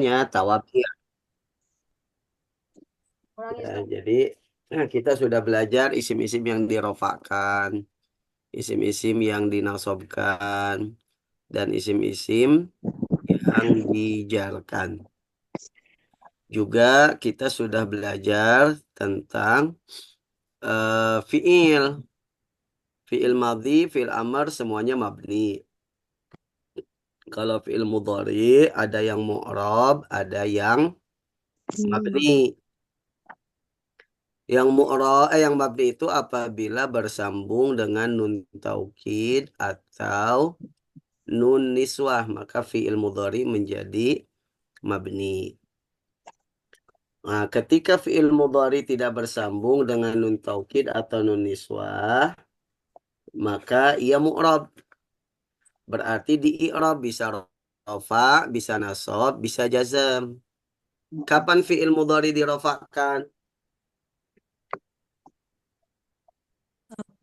semuanya tawabiyah. Ya, jadi kita sudah belajar isim-isim yang dirofakkan, isim-isim yang dinasobkan, dan isim-isim yang dijarkan. Juga kita sudah belajar tentang fiil. Fiil madhi, fiil amar semuanya mabni. Kalau fiil mudhari ada yang mu'rab, ada yang mabni. Yang mabni itu apabila bersambung dengan nun taukid atau nun niswah, maka fiil mudhari menjadi mabni. Nah, ketika fiil mudhari tidak bersambung dengan nun taukid atau nun niswah, maka ia mu'rab. Berarti di i'rab bisa rafa, bisa nasab, bisa jazam. Kapan fiil mudhari dirofakkan?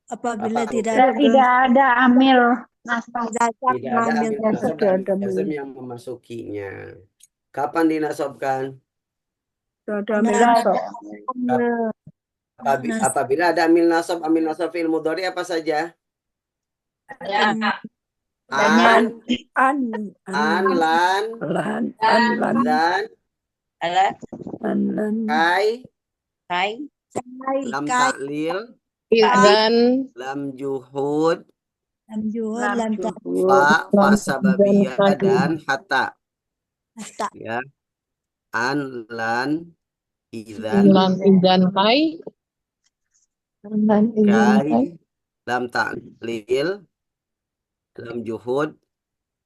Apabila Apa? tidak Tidak ada amil nasab. Tidak ada amil nasab dan jazam yang memasukinya. Kapan dinasobkan? Tidak ada amil nasab. Apabila ada amil nasab fiil mudhari apa saja? An, lan, dan, kai, lam ta'lil, Dan lam juhud, lam juhud, lam fa sababiyah dan hatta. hatta. Ya. An, lan, idzan, kai kai, lam ta'lil, lam juhud,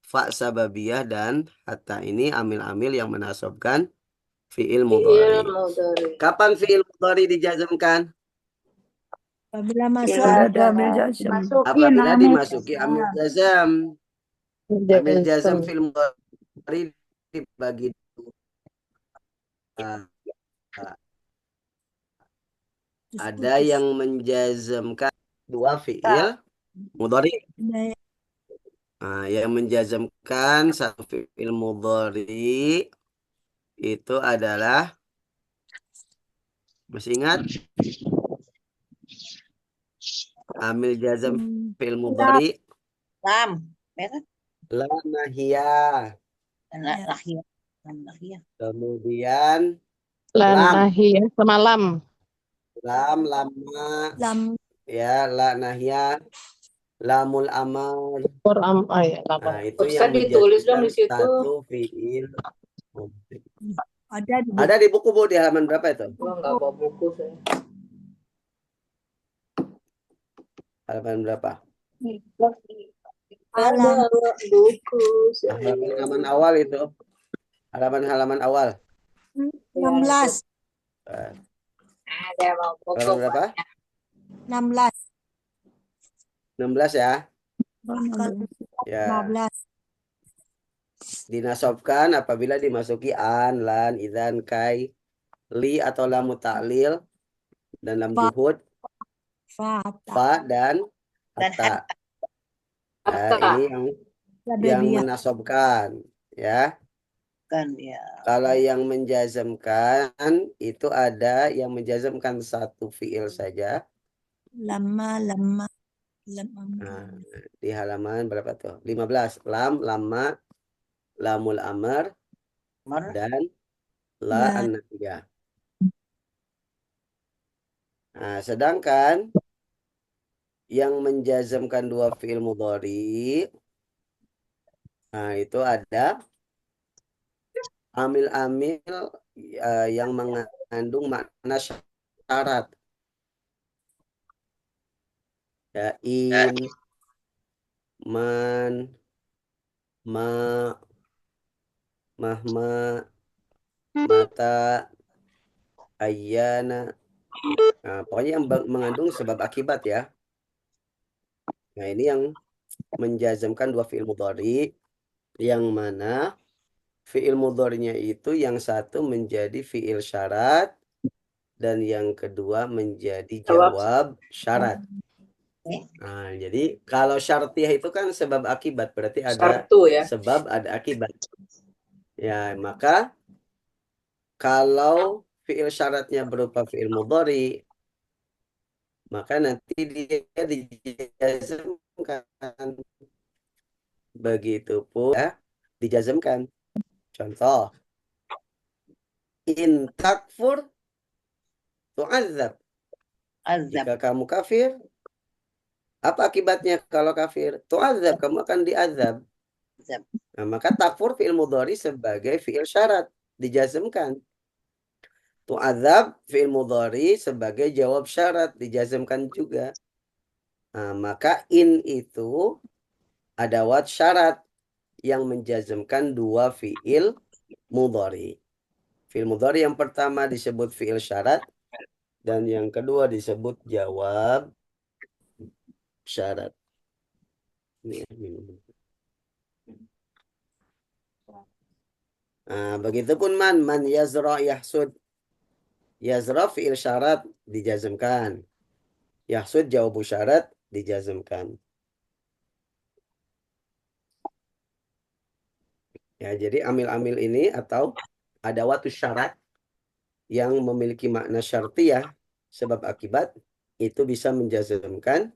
fa sababiyah dan hatta. Ini amil-amil yang menasobkan fiil mudhari. Kapan fiil mudhari dijazmkan? Apabila masuk Ada amil jazam. Apabila dimasuki amil jazam. Amil jazam fiil mudhari dibagi dua. Ada yang menjazmkan dua fiil mudhari. Nah, yang menjazmkan satu fiil mudhari itu adalah, masih ingat? Amil jazam fiil mudhari Lam. la nahiyah. Kemudian lan lam, nahiyah semalam. lam, lama, lam ya, la nahiyah, lamul amal. Nah, itu yang ditulis dong di situ. satu fiil. ada di Ada di buku, Bu, di halaman berapa itu? Gua nggak bawa buku saya. Halaman berapa? alam Buku Halaman awal itu. Halaman awal. 16 Ada mau buku. Halaman berapa? 16 16 ya. Ya. 15 Dinasobkan apabila dimasuki an, lan, idzan, kai, li atau lam ta'lil dan lam juhud, fa dan hatta. Ya, ini yang menasobkan, ya. Kan ya. Kalau yang menjazmkan itu ada yang menjazmkan satu fiil saja. lama Nah, di halaman berapa tuh? 15. Lam, lama, lamul amr, dan la an-nafiyah. Nah, sedangkan yang menjazmkan dua fiil mudhari, nah itu ada amil-amil yang mengandung makna syarat. Ya, in, man, ma, mahma, mata, ayyana. Nah, pokoknya yang mengandung sebab akibat ya. Nah, ini yang menjazmkan dua fiil mudhari, yang mana fiil mudharinya itu yang satu menjadi fiil syarat dan yang kedua menjadi jawab syarat. Nah, jadi kalau syartiyah itu kan sebab akibat, berarti ada Sartu, ya. sebab, ada akibat. Ya, maka Kalau fiil syaratnya berupa fiil mudhari, maka nanti dia dijazmkan. Begitupun ya, dijazmkan. Contoh, in takfur tu'adzab. Azab. Jika kamu kafir, apa akibatnya kalau kafir? Tu'adzab, kamu akan diazab. Azab. Nah, maka takfur fiil mudhari sebagai fiil syarat, dijazmkan. Tu'adzab fiil mudhari sebagai jawab syarat, dijazmkan juga. Nah, maka in itu adawat syarat yang menjazmkan dua fiil mudhari. Fiil mudhari yang pertama disebut fiil syarat dan yang kedua disebut jawab syarat. Ini minum. Nah, begitupun man yazra yahsud. Yazra fiil syarat dijazmkan. Yahsud jawab syarat dijazmkan. Ya, jadi amil-amil ini atau adawatus syarat yang memiliki makna syartiyah sebab akibat itu bisa menjazmkan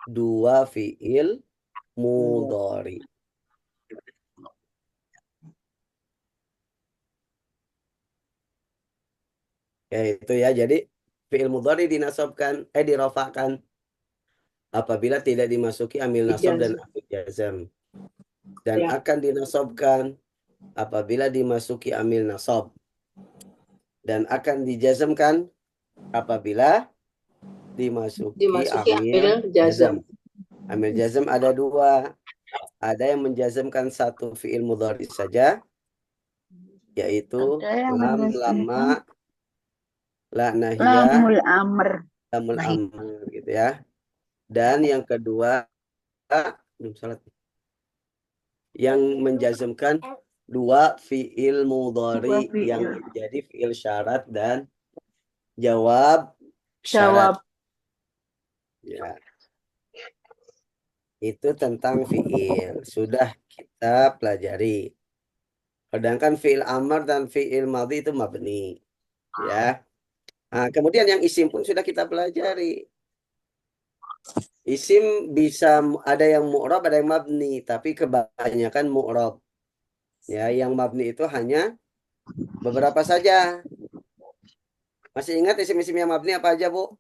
dua fiil mudhari. Ya, itu ya. Jadi fiil mudhari dirafa'kan apabila tidak dimasuki amil nasab dan amil jazam. Dan Ya. akan dinasabkan apabila dimasuki amil nasab. Dan akan dijazmkan apabila dimasuki amil amil jazam. Amil jazam ada dua. Ada yang menjazmkan satu fiil mudhari saja, yaitu Ada yang lam, menjazmkan lama, la nahiyah, lamul amr. lamul amr gitu ya. Dan yang kedua, yang menjazmkan dua fiil mudhari Dua fiil. yang menjadi fiil syarat dan jawab syarat. Ya. Itu tentang fiil. Sudah kita pelajari. Sedangkan fiil amr dan fiil madhi itu mabni. Ya. Nah, kemudian yang isim pun sudah kita pelajari. Isim bisa ada yang mu'rab, ada yang mabni, tapi kebanyakan mu'rab. Ya, yang mabni itu hanya beberapa saja. Masih ingat isim-isim yang mabni apa aja, Bu?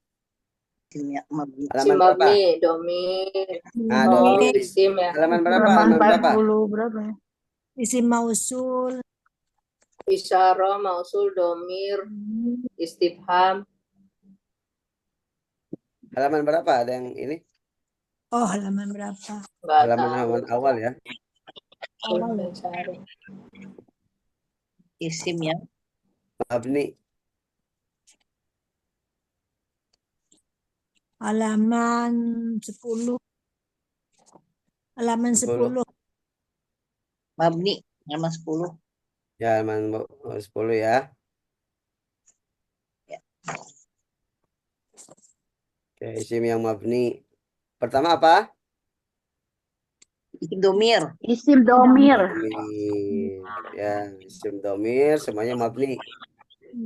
Halaman berapa? Mabni, domir, Nah, domir. isim ya. Halaman berapa? Halaman Halaman berapa? 40 berapa ya? Isim mausul. Isyarah, mausul, domir, istifham. Halaman berapa? Ada yang ini? Oh, halaman berapa? Nggak Halaman tahu. awal ya. Awal ya? Cari. Isim ya. Mabni. Halaman 10. Halaman 10. 10. Mabni, halaman 10. Ya, halaman 10 ya. Ya. Oke, isim yang mabni. Pertama apa? Isim domir. Isim domir. Domir. Ya, isim domir semuanya mabni.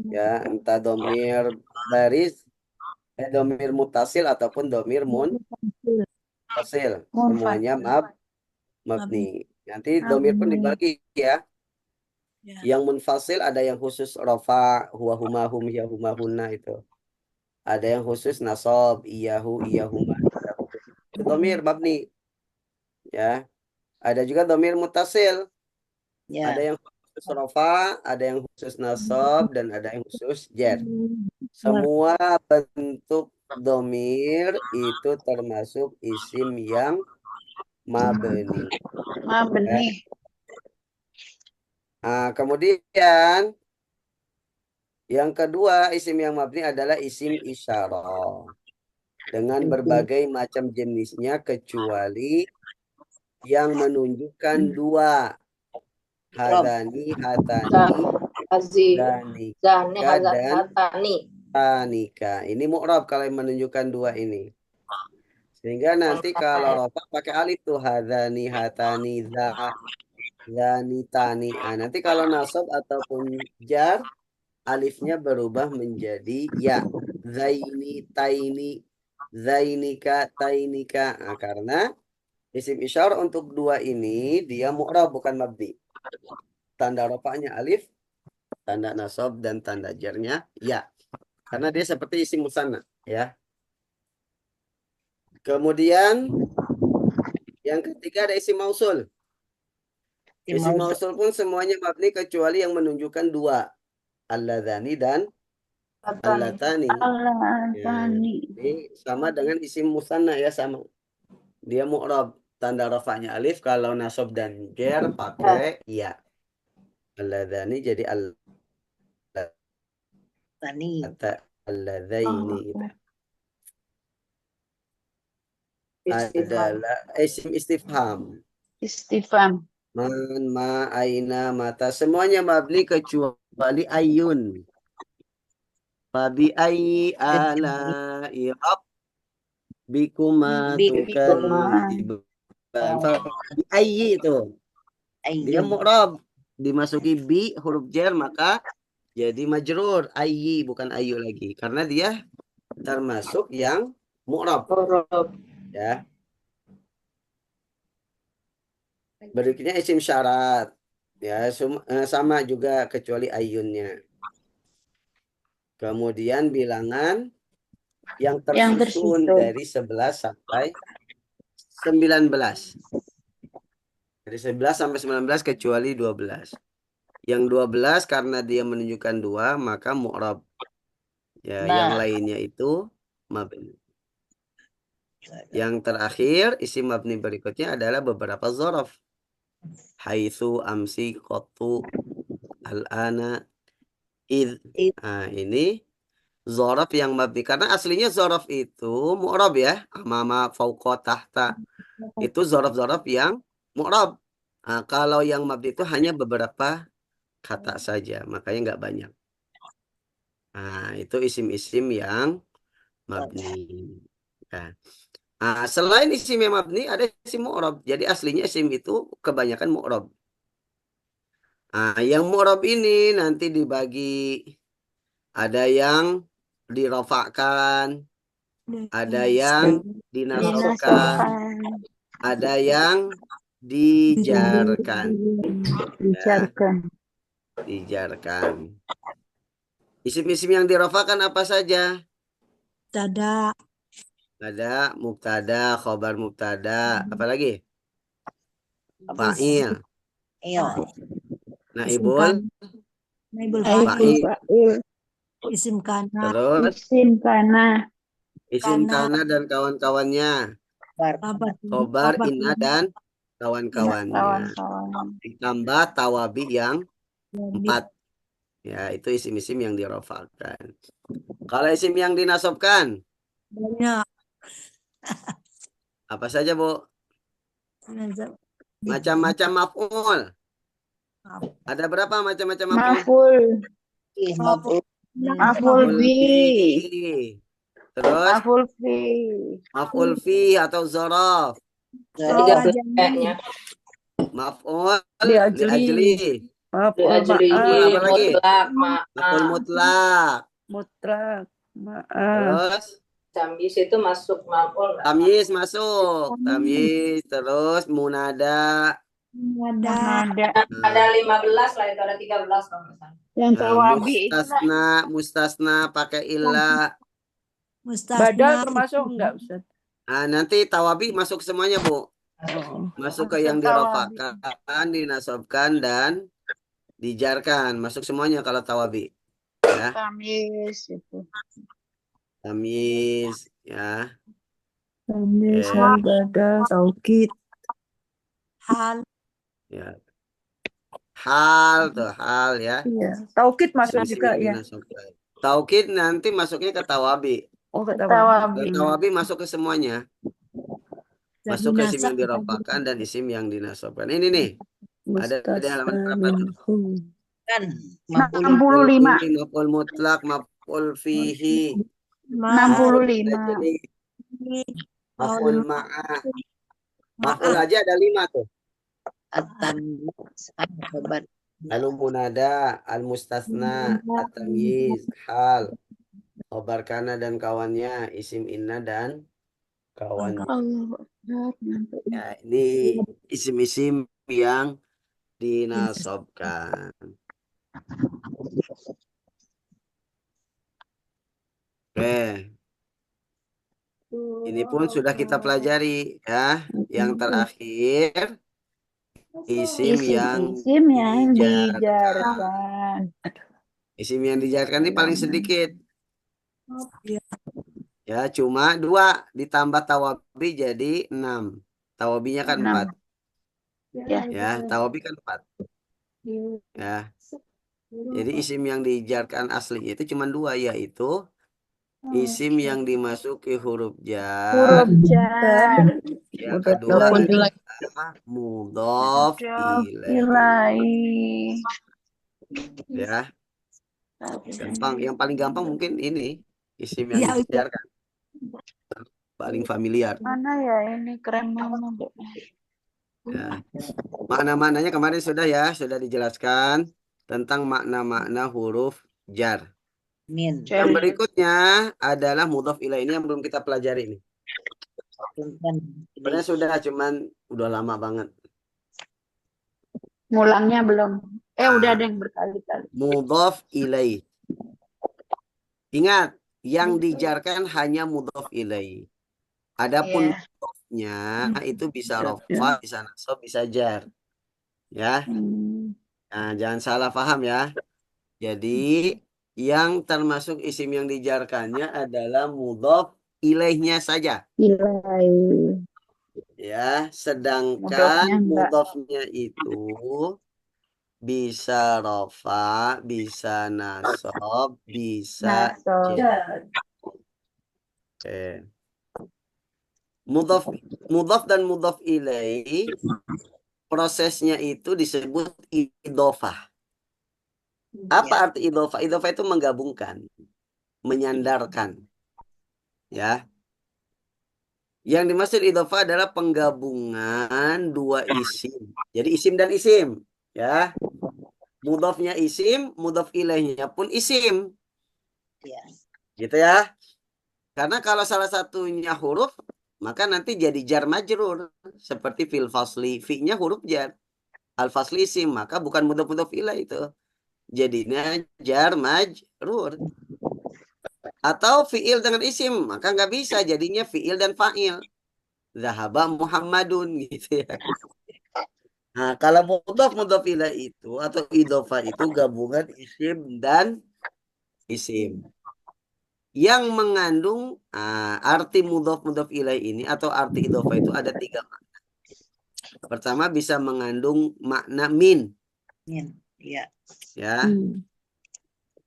Ya, entah domir baris, domir mutasil ataupun domir munfasil. Semuanya mabni. Nanti domir pun dibagi ya. Ya. Yang munfasil ada yang khusus rofa, huwa huma hum ya huma hunna itu. Ada yang khusus nasab, iyahu iyahuma. Itu domir mabni. Ya. Ada juga domir mutasil. Ya. Ada yang khusus rofa, ada yang khusus nasab, dan ada yang khusus jar. Semua bentuk domir itu termasuk isim yang mabni. Mabni. Nah, kemudian yang kedua isim yang mabni adalah isim isyarah. Dengan berbagai macam jenisnya kecuali yang menunjukkan dua. Hadani, hatani, Hazi, danika, zani, hazat, dan hatani. tanika. Ini mu'rab kalau yang menunjukkan dua ini. Sehingga nanti kalau rofa pakai alif tuh hadani, hatani, zani, tani. Nah, nanti kalau nasab ataupun jar alifnya berubah menjadi ya. Zaini, taini, zainika, tainika. Nah, karena isim isyarah untuk dua ini dia mu'rab bukan mabni. Tanda rafa'nya alif, tanda nasab dan tanda jarnya ya. Karena dia seperti isim musanna ya. Kemudian yang ketiga ada isim mausul. Isim mausul pun semuanya mabni kecuali yang menunjukkan dua. Alladzani dan allatani. Ya, ini sama dengan isim musanna ya, sama. Dia mu'rab. Tanda rafa'nya alif, kalau nasab dan jar pakai ya. Alladzani jadi Tani. alladzaini gitu. Istifham. Adalah isim istifham. Istifham. Man, ma, aina, mata. Semuanya mabni kecuali ayun. Fabi ayyi ala'i rabbikuma tukadziban. Fabi ayyi itu. Dia Ayun. mu'rab. Dimasuki bi huruf jar maka jadi majrur. Ayyi bukan ayu lagi. Karena dia termasuk yang mu'rab. Huruf. Ya. Berikutnya isim syarat. Ya, sama juga kecuali ayunnya. Kemudian bilangan yang tersusun dari 11 sampai 19. Dari 11 sampai 19 kecuali 12. Yang 12 karena dia menunjukkan dua, maka mu'rab. Ya, yang lainnya itu mabni. Yang terakhir, isim mabni berikutnya adalah beberapa zorof. Haitsu, amsi, qattu, al-ana, id. Nah, ini zorof yang mabni. Karena aslinya zorof itu mu'rab ya. Amama, fauqa, tahta. Itu zorof-zorof yang mu'rab. Nah, kalau yang mabni itu hanya beberapa kata saja. Makanya nggak banyak. Nah, itu isim-isim yang mabni. Nah, selain isim yang mabni, ada isim mu'rab. Jadi aslinya isim itu kebanyakan mu'rab. Nah, yang mu'rab ini nanti dibagi. Ada yang dirofakkan, ada yang dinasabkan, ada yang dijarkan. Ya, dijarkan. Isim-isim yang dirofakkan apa saja? Tada. Ada mubtada, khobar mubtada, apa lagi? Fa'il, Iyo. naibul, Naibul fa'il. Isim kana. Terus Isim kana. isim Kana. kana dan kawan-kawannya. Kabar. Khobar, inna dan kawan-kawannya. Kawan-kawan. Ditambah tawabi yang 4. Ya, itu isim-isim yang dirofakkan. Kalau isim yang dinasobkan, Banyak. apa saja, Bu? Macam-macam maf'ul. Ada berapa macam-macam maf'ul? Maful. Maf'ul. Maful bi. Terus Maful fi. maf'ul fi atau zorof. 13 kayaknya. Maf'ul Liajli. liajli. Liajlihi, Maf'ul apa lagi? mutlak, Maf'ul mutlak. Mutlak. Terus Tamyiz itu masuk maf'ul nggak? tamyiz masuk. Tamyiz. Terus munada. Ada. Ada 15 lah itu, ada 13 kalau nggak salah. Yang tawabi itu Mustasna pakai illa. badal termasuk enggak, Ustaz? Nah, nanti tawabi masuk semuanya, Bu. Masuk ke yang dirofakkan, dinasobkan, dan dijarkan. Masuk semuanya kalau tawabi. Ya. Tamis itu. Tamyiz, ya. Tamis, badal, taukid. Hal. Ya. Hal tuh, hal ya. Iya. Taukid masuk Isim juga yang ya. dinasobkan. Taukid nanti masuknya ke tawabi. Oh, ke tawabi. Ke tawabi masuk ke semuanya. Masuk ke isim yang Nasab. dirofakkan dan isim yang dinasobkan. Ini nih. Ada di halaman berapa tuh? Kan 65. Maf'ul mutlak, maf'ul fihi. 65. Jadi maf'ul ma'ah. Maf'ul aja ada 5 tuh. At-tamyiz, khobar Lalu munada, al-mustasna, at-tamyiz, hal, khobar kana dan kawannya, isim inna dan kawannya. Ya, ini isim-isim yang dinasobkan. Oke, ini pun sudah kita pelajari ya. Yang terakhir, isim yang Isim-isim yang dijarkan. dijarkan. Isim yang dijarkan ini paling sedikit. Iya. Ya, cuma 2 ditambah tawabi jadi 6. Tawabinya kan 4. 6. Ya. Ya, tawabi kan 4. Ya. Jadi isim yang dijarkan aslinya itu cuma 2, yaitu isim yang dimasuki huruf jar. Huruf jar. Yang Udah kedua Walaupun adalah jelek. mudhof ilaih. Ilahi. Ya, gampang. Yang paling gampang mungkin ini isim yang Iya, itu. dijarkan. Paling familiar. Mana ya ini keren banget. Ya. Makna-maknanya kemarin sudah dijelaskan tentang makna-makna huruf jar. Yang berikutnya adalah mudhof ilaih, ini yang belum kita pelajari ini. Sebenarnya sudah, cuman udah lama banget. Ngulangnya belum. Udah ada yang berkali-kali. Mudhof ilaih. Ingat, yang dijarkan hanya mudhof ilaih. Adapun Iya. mudhofnya itu bisa rofa, bisa nasab, bisa jar. Ya. Nah, jangan salah paham ya. Jadi yang termasuk isim yang dijarkannya adalah mudhof ilaihnya saja. Ilahi. Ya, sedangkan Mudhofnya enggak. mudhofnya itu bisa rofa, bisa nasab, bisa Nasab. jar. Oke. Mudhof dan mudhof ilaih prosesnya itu disebut idhofah. Apa arti idhofah? Idhofah itu menggabungkan, menyandarkan. Ya. Yang dimaksud idhofah adalah penggabungan 2 isim. Jadi isim dan isim, ya. Mudhofnya isim, mudhof ilaihnya pun isim. Gitu ya. Karena kalau salah satunya huruf, maka nanti jadi jar majrur. Seperti fil fasli, fi-nya huruf jar. Al fasli isim, maka bukan mudhof ilaih itu. Jadinya jar majrur. Atau fiil dengan isim, maka nggak bisa, jadinya fiil dan fa'il. Zahaba Muhammadun gitu ya. Nah, kalau mudhof ilaih itu atau idhofah itu gabungan isim dan isim. Yang mengandung arti mudhof ilaih ini atau arti idhofah itu ada 3 makna. Pertama, bisa mengandung makna min. Ya. Ya.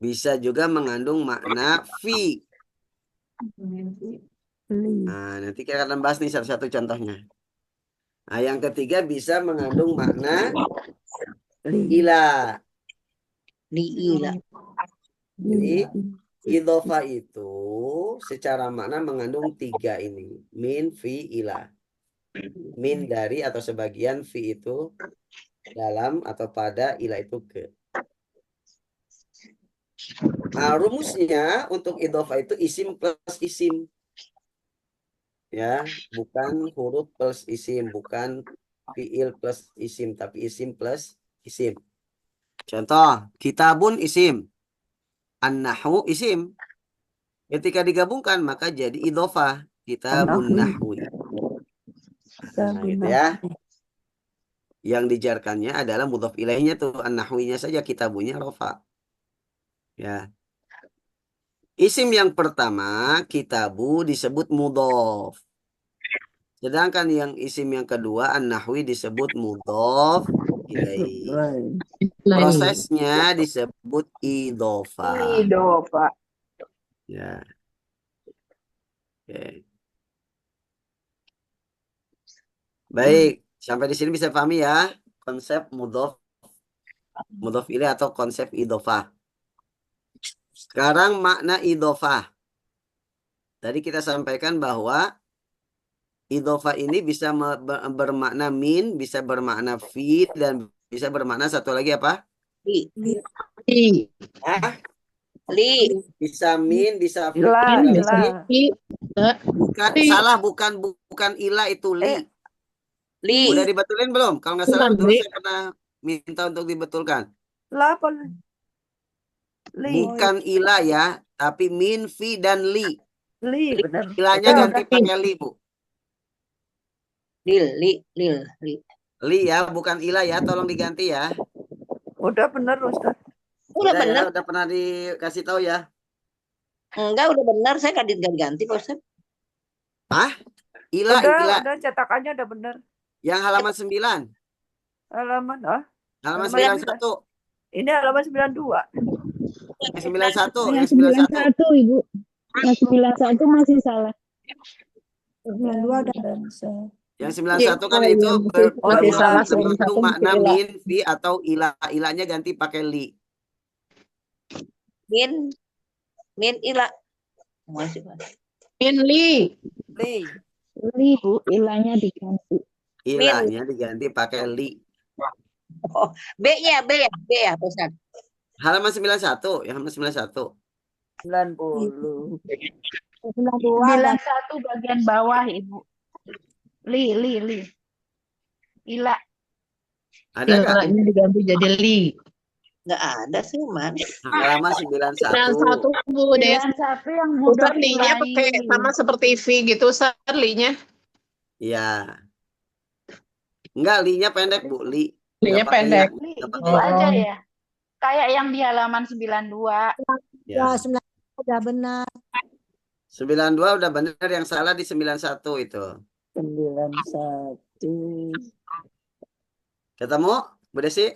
Bisa juga mengandung makna fi. Nah, nanti kita akan bahas nih satu-satu contohnya. Nah, yang ketiga bisa mengandung makna ila. Ila. Jadi idhofah itu secara makna mengandung 3 ini. Min, fi, ila. Min dari atau sebagian, fi itu dalam atau pada, ila itu ke. Nah, rumusnya untuk idhofah itu isim plus isim. Ya, bukan huruf plus isim, bukan fiil plus isim, tapi isim plus isim. Contoh, kitabun isim, an-nahwu isim. Ketika digabungkan maka jadi idhofah, kitabun nahwi. Nah, gitu ya. Yang dijarkannya adalah mudhof ilaihnya tuh, an-nahwinya saja, kitabunya rofa. Ya. Isim yang pertama, kitabu disebut mudhof. Sedangkan yang isim yang kedua, an-nahwi disebut mudhof ilaih. Prosesnya disebut idhofah. Idhofah. Ya. Oke. Baik, sampai di sini bisa pahami ya konsep mudhof ilaih atau konsep idhofah. Sekarang makna idhofah. Tadi kita sampaikan bahwa idhofah ini bisa bermakna min, bisa bermakna fi, dan bisa bermakna satu lagi apa? Li. Li. Ah, Li. bisa min, bisa fi, Ila, bisa ila. Li. bukan Li. salah, bukan ila itu li. Li. Udah dibetulin belum? Kalau nggak salah Bukan dulu Li. saya pernah minta untuk dibetulkan. La apa? Li. Bukan ila ya, tapi min, fi, dan li. Li, benar. Ilanya Udah, ganti udah. pakai li, Bu. Lil. Li. Lil. Li. Li ya, bukan ila ya, tolong diganti ya. Udah benar, Ustaz. Udah Udah ya, benar. udah pernah dikasih tahu ya. Enggak, udah benar. Saya ganti Pak Ustaz. Ila, ila. Udah cetakannya udah benar. Yang halaman 9. Halaman, Halaman Halaman 91. ini halaman 92. Yang 91, Yang yang 91. 91, Ibu. Yang 91 masih salah. 92 udah. Yang 91 kan Iya, itu masih salah, mengandung 91 makna ila. min, fi, atau ila. Ilanya ganti pakai li. Min. Min ila. Masih Pak. Min li. Li. Li, Bu, ilanya diganti. Ilanya diganti pakai li. B-nya, B ya, Pak Ustaz. Halaman 91, yang halaman 91. 90. 91 bagian bawah, Ibu. Li. Ila. Ada nggak? Ilanya diganti jadi li. Enggak ada sih, Man. Halaman 91. 91 Bu Des. 91 yang Ustaz mudah li-nya pakai sama seperti V gitu Ustaz li-nya. Iya. Enggak, li-nya pendek, Bu. Li. Li-nya Nggak pakai pendek. ya. Li, Nggak gitu pakai ya. aja ya. Kayak yang di halaman 92. Ya. 92 udah benar. 92 udah bener, yang salah di 91 itu. 91. Ketemu, Bu Desi?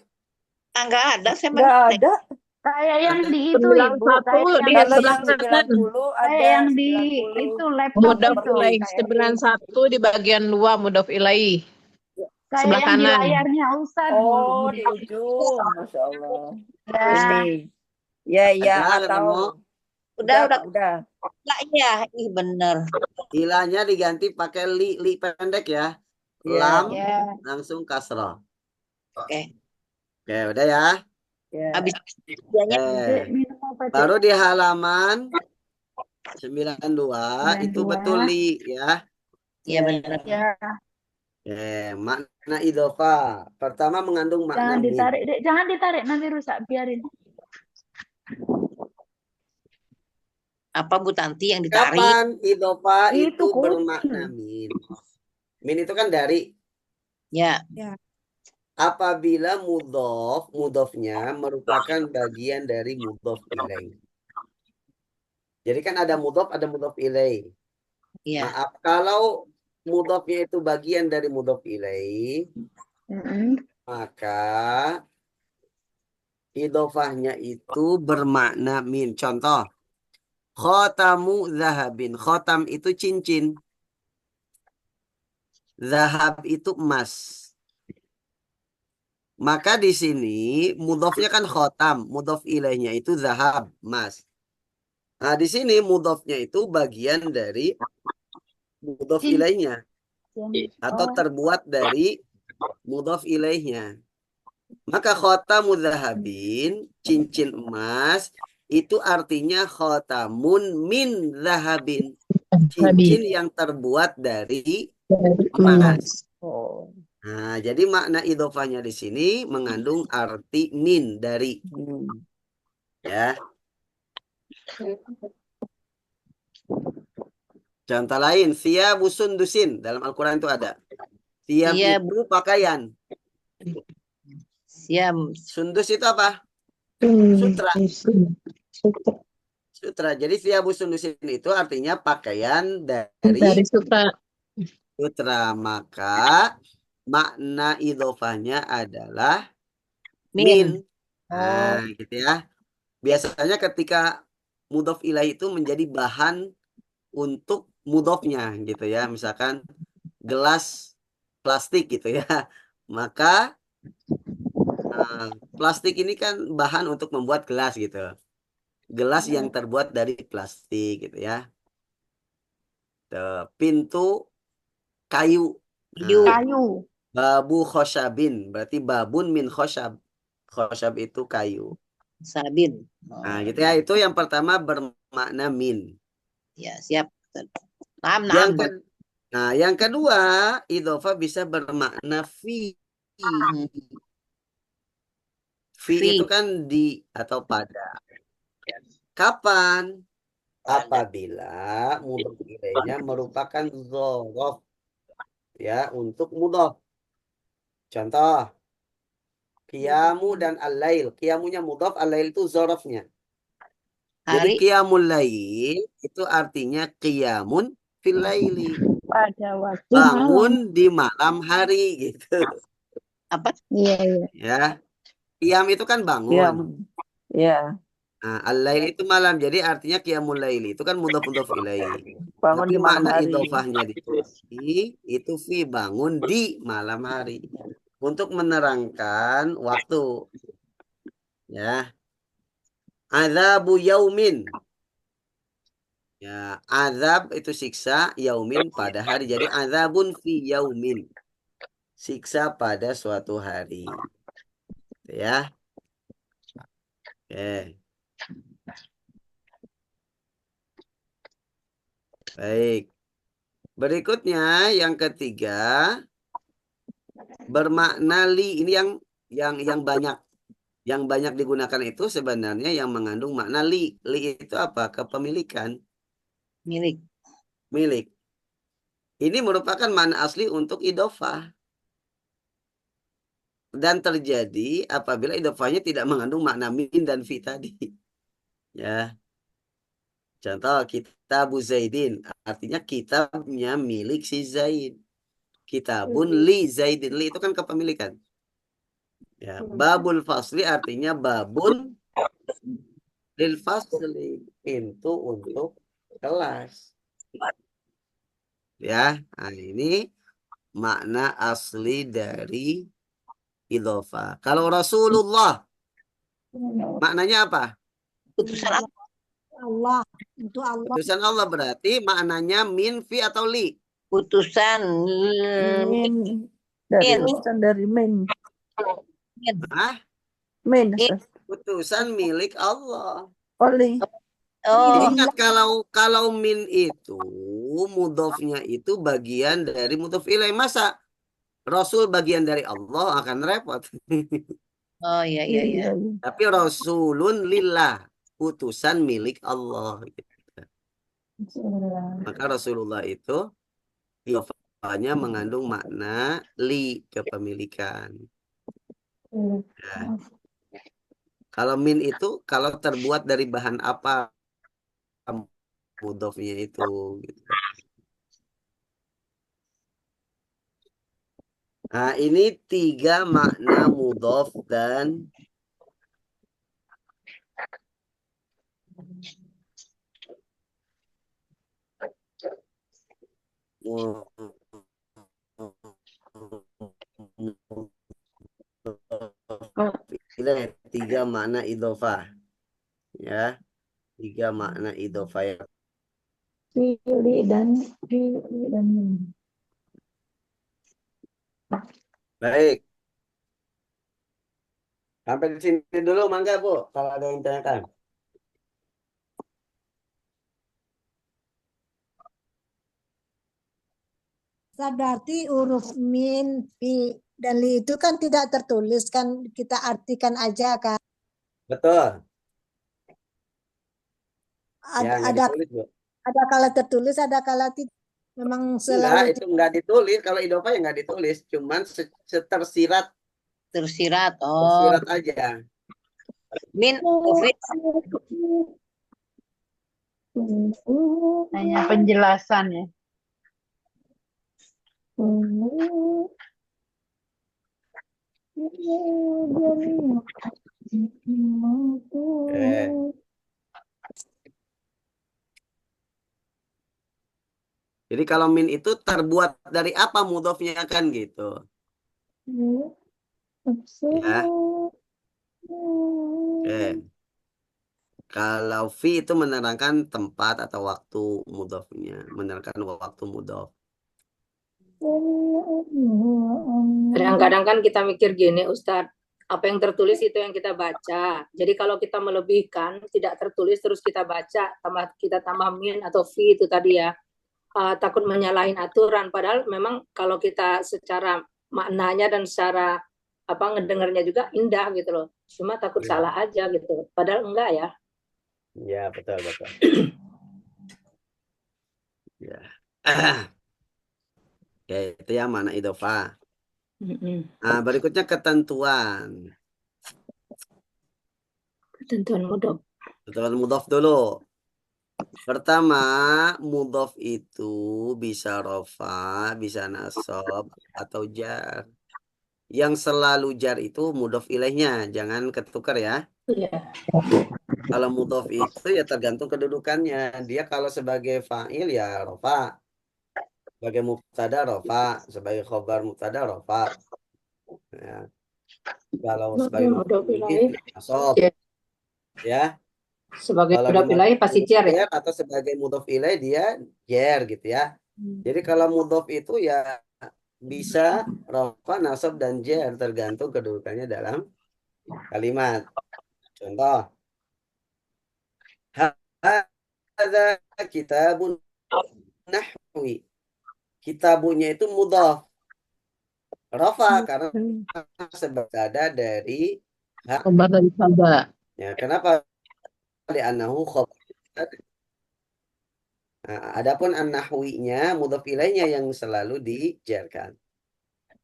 Enggak ada, saya Enggak ada. Kayak yang di itu, 91 Ibu. Kayak di yang Kalau sebelah yang kanan. 90 ada Kayak yang di 90. itu laptop Mudhof itu. ilaih Kayak 91 di bagian 2 mudhof ilaih. kayak Sebelah yang di kanan. layarnya Ustaz Oh, dulu. di ujung. Masya Allah. Ya. Ini. Ya, ya, Ada, atau. ketemu. udah. Udah. Lah iya, ih bener. Ilanya diganti pakai li pendek ya. Ya. Lam Ya. langsung kasroh. Oke. Oke, udah ya. Ya. Habis dianya Minum obat. Baru di halaman 92 itu 92. betul li ya. iya bener. Ya. Makna idhofa. Pertama mengandung makna Jangan min. ditarik, Dek. Jangan ditarik nanti rusak, biarin. Apa Bu Tanti yang ditarik? Kapan idhofa Itu itu kucing. bermakna min? Min itu kan dari. Ya. Apabila mudhofnya merupakan bagian dari mudhof ilaih. Jadi kan ada mudhof ilaih. Iya. Maaf, kalau mudhofnya itu bagian dari mudhof ilaih, maka idhofahnya itu bermakna min. Contoh, khotamu zahabin. Khotam itu cincin. Zahab itu emas. Maka di sini mudhofnya kan khotam, mudhof ilaihnya itu zahab, emas. Nah, di sini mudhofnya itu bagian dari mudhof ilaihnya atau terbuat dari mudhof ilaihnya. Maka khotamu zahabin, cincin emas, itu artinya khotamun min zahabin. Cincin yang terbuat dari emas. Oh. Nah, jadi makna idhofahnya di sini mengandung arti min dari. Ya. Contoh lain, thiyabu sundusin. Dalam Al-Quran itu ada. Thiyab Thiyab. itu pakaian. Siam. Sundus itu apa? Sutra. Sutra. Jadi thiyabu sundusin itu artinya pakaian dari sutra. sutra. Maka makna idhofahnya adalah Min. min. Nah, gitu ya. Biasanya ketika mudhof ilaih itu menjadi bahan untuk mudhofnya gitu ya. Misalkan gelas plastik gitu ya. Maka plastik ini kan bahan untuk membuat gelas gitu. Gelas yang terbuat dari plastik gitu ya. Tuh, pintu kayu. Kayu. Kayu. Babu khosyabin. Berarti babun min khosyab. Khosyab itu kayu. Sabin. Nah, gitu ya. Itu yang pertama bermakna min. Ya, siap. Paham, Yang naam. ke- Nah, yang kedua, idhofah bisa bermakna fi. Hmm. Fi Fi. itu kan di atau pada. Kapan? Apabila mudhof ilaihnya merupakan dzaraf ya untuk mudhof. Contoh, qiyamu dan al-lail. Qiyamunya mudhof, al-lail itu dzarafnya. Jadi Hari. qiyamul lail itu artinya qiyamun fil laili. Pada waktu Bangun malam. di malam hari gitu. Apa? Iya, iya. Ya. Qiyam itu kan Ya, bangun. ya. Nah, al-lail itu malam. Jadi artinya qiyamul laili. Itu kan mudhof ilaih. Bangun Tapi di malam makna hari. idhofahnya itu fi bangun di malam hari. Untuk menerangkan waktu. Ya. Adzabu yaumin. Ya, azab itu siksa, yaumin pada hari. Jadi azabun fi yaumin. Siksa pada suatu hari. Ya. Oke. Baik. Berikutnya yang ketiga bermakna li. Ini yang banyak digunakan itu sebenarnya yang mengandung makna li. Li itu apa? Kepemilikan, Milik. milik. Ini merupakan makna asli untuk idhofah. Dan terjadi apabila idhofahnya tidak mengandung makna min dan fi tadi. Ya. Contoh kitabu Zaidin. Artinya kitabnya milik si Zaid. Kitabun li Zaidin. Li itu kan kepemilikan. Ya. Babul fasli artinya babun lil fasli. Pintu untuk kelas. Ya. Nah, ini makna asli dari idhofah. Kalau Rasulullah maknanya apa? Putusan apa? Allah itu Allah. Tulisan Allah berarti maknanya min, fi, atau li. Putusan. Min. Dari Min. urusan dari min. Hah? Min. Min. Putusan milik Allah. Oli. Oh, Ingat kalau min itu mudhofnya itu bagian dari mudhof ilaih. Masa Rasul bagian dari Allah akan repot. oh iya iya iya. Tapi Rasulun lillah, putusan milik Allah. Maka Rasulullah itu idhofahnya mengandung makna li, kepemilikan. Ya. Kalau min itu kalau terbuat dari bahan apa mudhofnya itu gitu. Nah, ini 3 makna mudhof dan ini 3 makna idhofah. Ya. 3 makna idhofah. Pilih dan Baik. Sampai di sini dulu, mangga Bu, kalau ada yang tanyakan. Berarti huruf min, fi, dan li itu kan tidak tertulis kan, kita artikan aja kan. Betul. Ya, nggak Ada ditulis, Bu. ada kala tertulis, ada kala tidak. Memang Enggak, selalu itu nggak ditulis. Kalau idhofah ya nggak ditulis. Cuman tersirat Tersirat. Oh, aja. min. Fi. hanya penjelasan ya. Jadi kalau min itu terbuat dari apa mudhofnya kan gitu. Ya. Kalau fi itu menerangkan tempat atau waktu mudhofnya, menerangkan waktu mudhof. Kadang-kadang kan kita mikir gini, Ustadz, apa yang tertulis itu yang kita baca. Jadi kalau kita melebihkan, tidak tertulis terus kita baca, kita tambah min atau fi itu tadi ya, takut menyalahin aturan. Padahal memang kalau kita secara maknanya dan secara ngedengarnya juga indah gitu loh. Cuma takut Ya. salah aja gitu. Padahal enggak ya. Ya, betul, betul. Ya. Ya, itu ya mana idhofah. Nah, berikutnya ketentuan. Ketentuan mudhof. Ketentuan mudhof dulu. Pertama, mudhof itu bisa rofa, bisa nasab, atau jar. Yang selalu jar itu mudhof ilaihnya, jangan ketukar ya. Iya. Kalau mudhof itu ya tergantung kedudukannya. Dia kalau sebagai fa'il ya rofa. Sebagai mubtada rofa, sebagai khobar mubtada rofa. Ya. Kalau sebagai Mudhof maf'ul ilaih. bih nasab, Jar. ya. Sebagai Kalau mudhof ilaih pasti jar ya. atau sebagai mudhof ilaih dia jar gitu ya. Jadi kalau mudhof itu ya bisa rafa, nasab, dan jar tergantung kedudukannya dalam kalimat. Contoh, hadza kitabun nahwi. Kitabunya itu mudhof. Rafa karena sebada dari Khobar dari sabda. ya, kenapa? Li'annahu khobar. Nah, adapun an-nahwinya mudhof ilaihnya yang selalu dijarkan.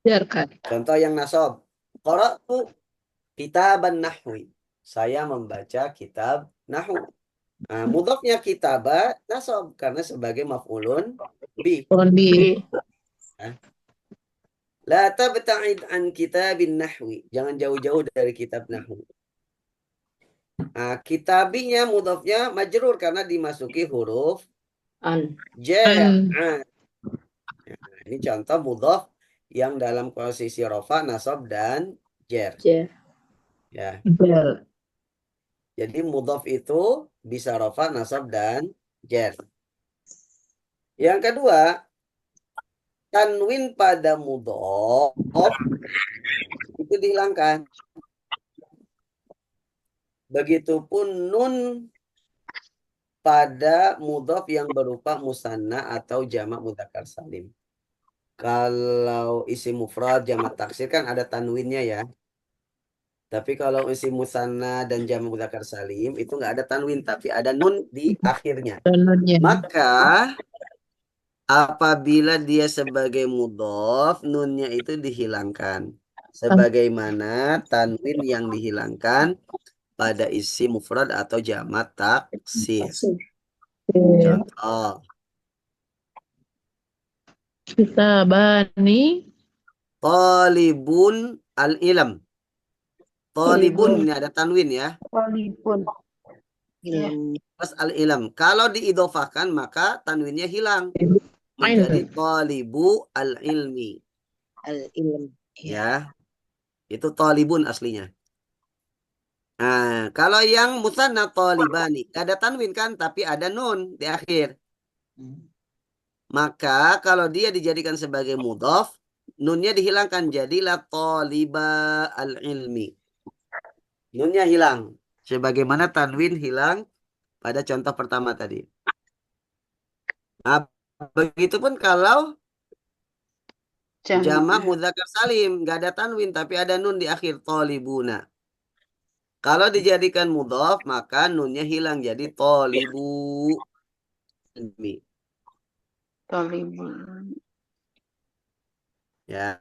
Biarkan. Contoh yang nasab. Qara'tu kitaban nahwi. Saya membaca kitab nahwu. Nah, mudhofnya kitaba nasab karena sebagai maf'ulun bi. Kondi. La tabta'id an kitabin nahwi. Jangan jauh-jauh dari kitab nahwu. Nah, kitabinya mudhofnya majrur karena dimasuki huruf An. jar. Nah, ini contoh mudhof yang dalam posisi rofa, nasab, dan jar. Jar. Ya. Bel. Jadi mudhof itu bisa rofa, nasab, dan jar. Yang kedua, tanwin pada mudhof itu dihilangkan. Begitupun nun pada mudhof yang berupa musanna atau jamak mudzakkar salim. Kalau isim mufrad jamak taksir kan ada tanwinnya ya. Tapi kalau isim musanna dan jamak mudzakkar salim itu nggak ada tanwin tapi ada nun di akhirnya. Nunnya. Maka apabila dia sebagai mudhof, nunnya itu dihilangkan. Sebagaimana tanwin yang dihilangkan pada isim mufrad atau jamak taksir. Contoh, Kita bani. talibun al-ilm. Talibun ini ada tanwin ya. Walaupun Terus al-ilm. Kalau diidhofahkan maka tanwinnya hilang. Menjadi talibu al-ilmi. Al-ilm. Ya. Itu talibun aslinya. Nah, kalau yang musanna talibani, ada tanwin kan, tapi ada nun di akhir. Maka kalau dia dijadikan sebagai mudhof, nunnya dihilangkan, jadilah taliba al-ilmi. Nunnya hilang. Sebagaimana tanwin hilang pada contoh pertama tadi. Nah, begitupun kalau jamak mudzakkar salim, nggak ada tanwin, tapi ada nun di akhir, talibuna. Kalau dijadikan mudhof, maka nunnya hilang jadi talibu. Ya.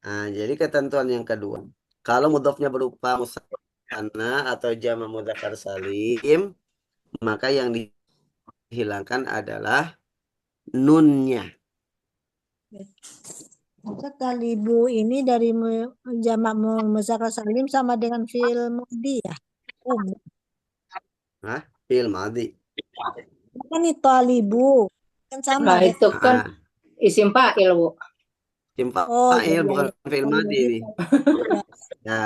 Nah, jadi ketentuan yang kedua. Kalau mudhofnya berupa musanna atau jamak mudzakkar salim, maka yang dihilangkan adalah nunnya. Maka talibu ini dari jamak muzakkar salim sama dengan fi'il madhi ya. Fi'il madhi. Kan itu talibu kan sama Nah, deh. itu kan isim fa'il, Bu. Isim Oh, fa'il iya, bukan iya. fi'il madhi ini. Ya,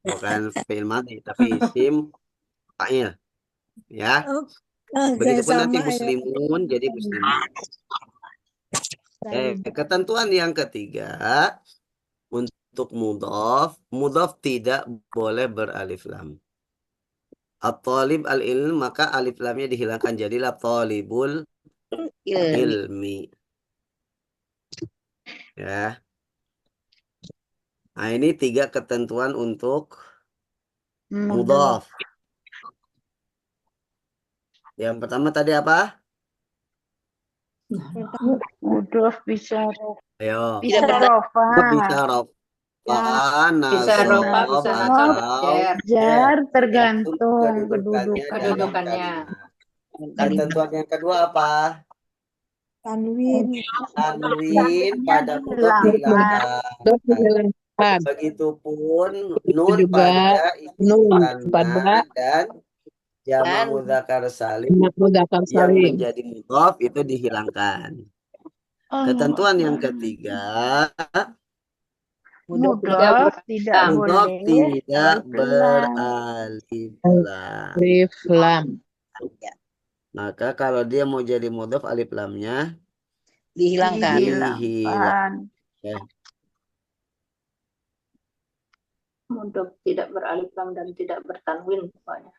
bukan fi'il madhi tapi isim fa'il. Ya. Begitupun nanti sama ya. muslimun jadi muslimun. Ketentuan yang ketiga, untuk mudhaf tidak boleh beralif lam. At-talib al-ilm, maka alif lamnya dihilangkan, jadilah talibul Ilmi. ilmi. Ya. Nah, ini 3 ketentuan untuk mudhaf. Yang pertama tadi apa? Mudhof bisa Ayo. Bisa rofa, Bisa rofa, Bisa rofa, nasab, bisa nasab, atau jar. jar tergantung tergantung kedudukannya dalam Kedudukannya. kalimat. Ketentuan yang kedua apa? Tanwin. Tanwin pada mudhaf dihilangkan. Mudhaf dihilangkan. Begitupun nun juga pada isim nun musanna pada dan jamak Dan mudzakkar salim mudzakkar yang salim. menjadi mudhaf itu dihilangkan. Ketentuan yang ketiga, mudhof tidak mudhaf boleh tidak alif lam. beralif lam. Alif lam. Maka kalau dia mau jadi mudhaf alif lamnya dihilangkan. Dihilangkan. Ya. Mudhof tidak beralif lam dan tidak bertanwin pokoknya.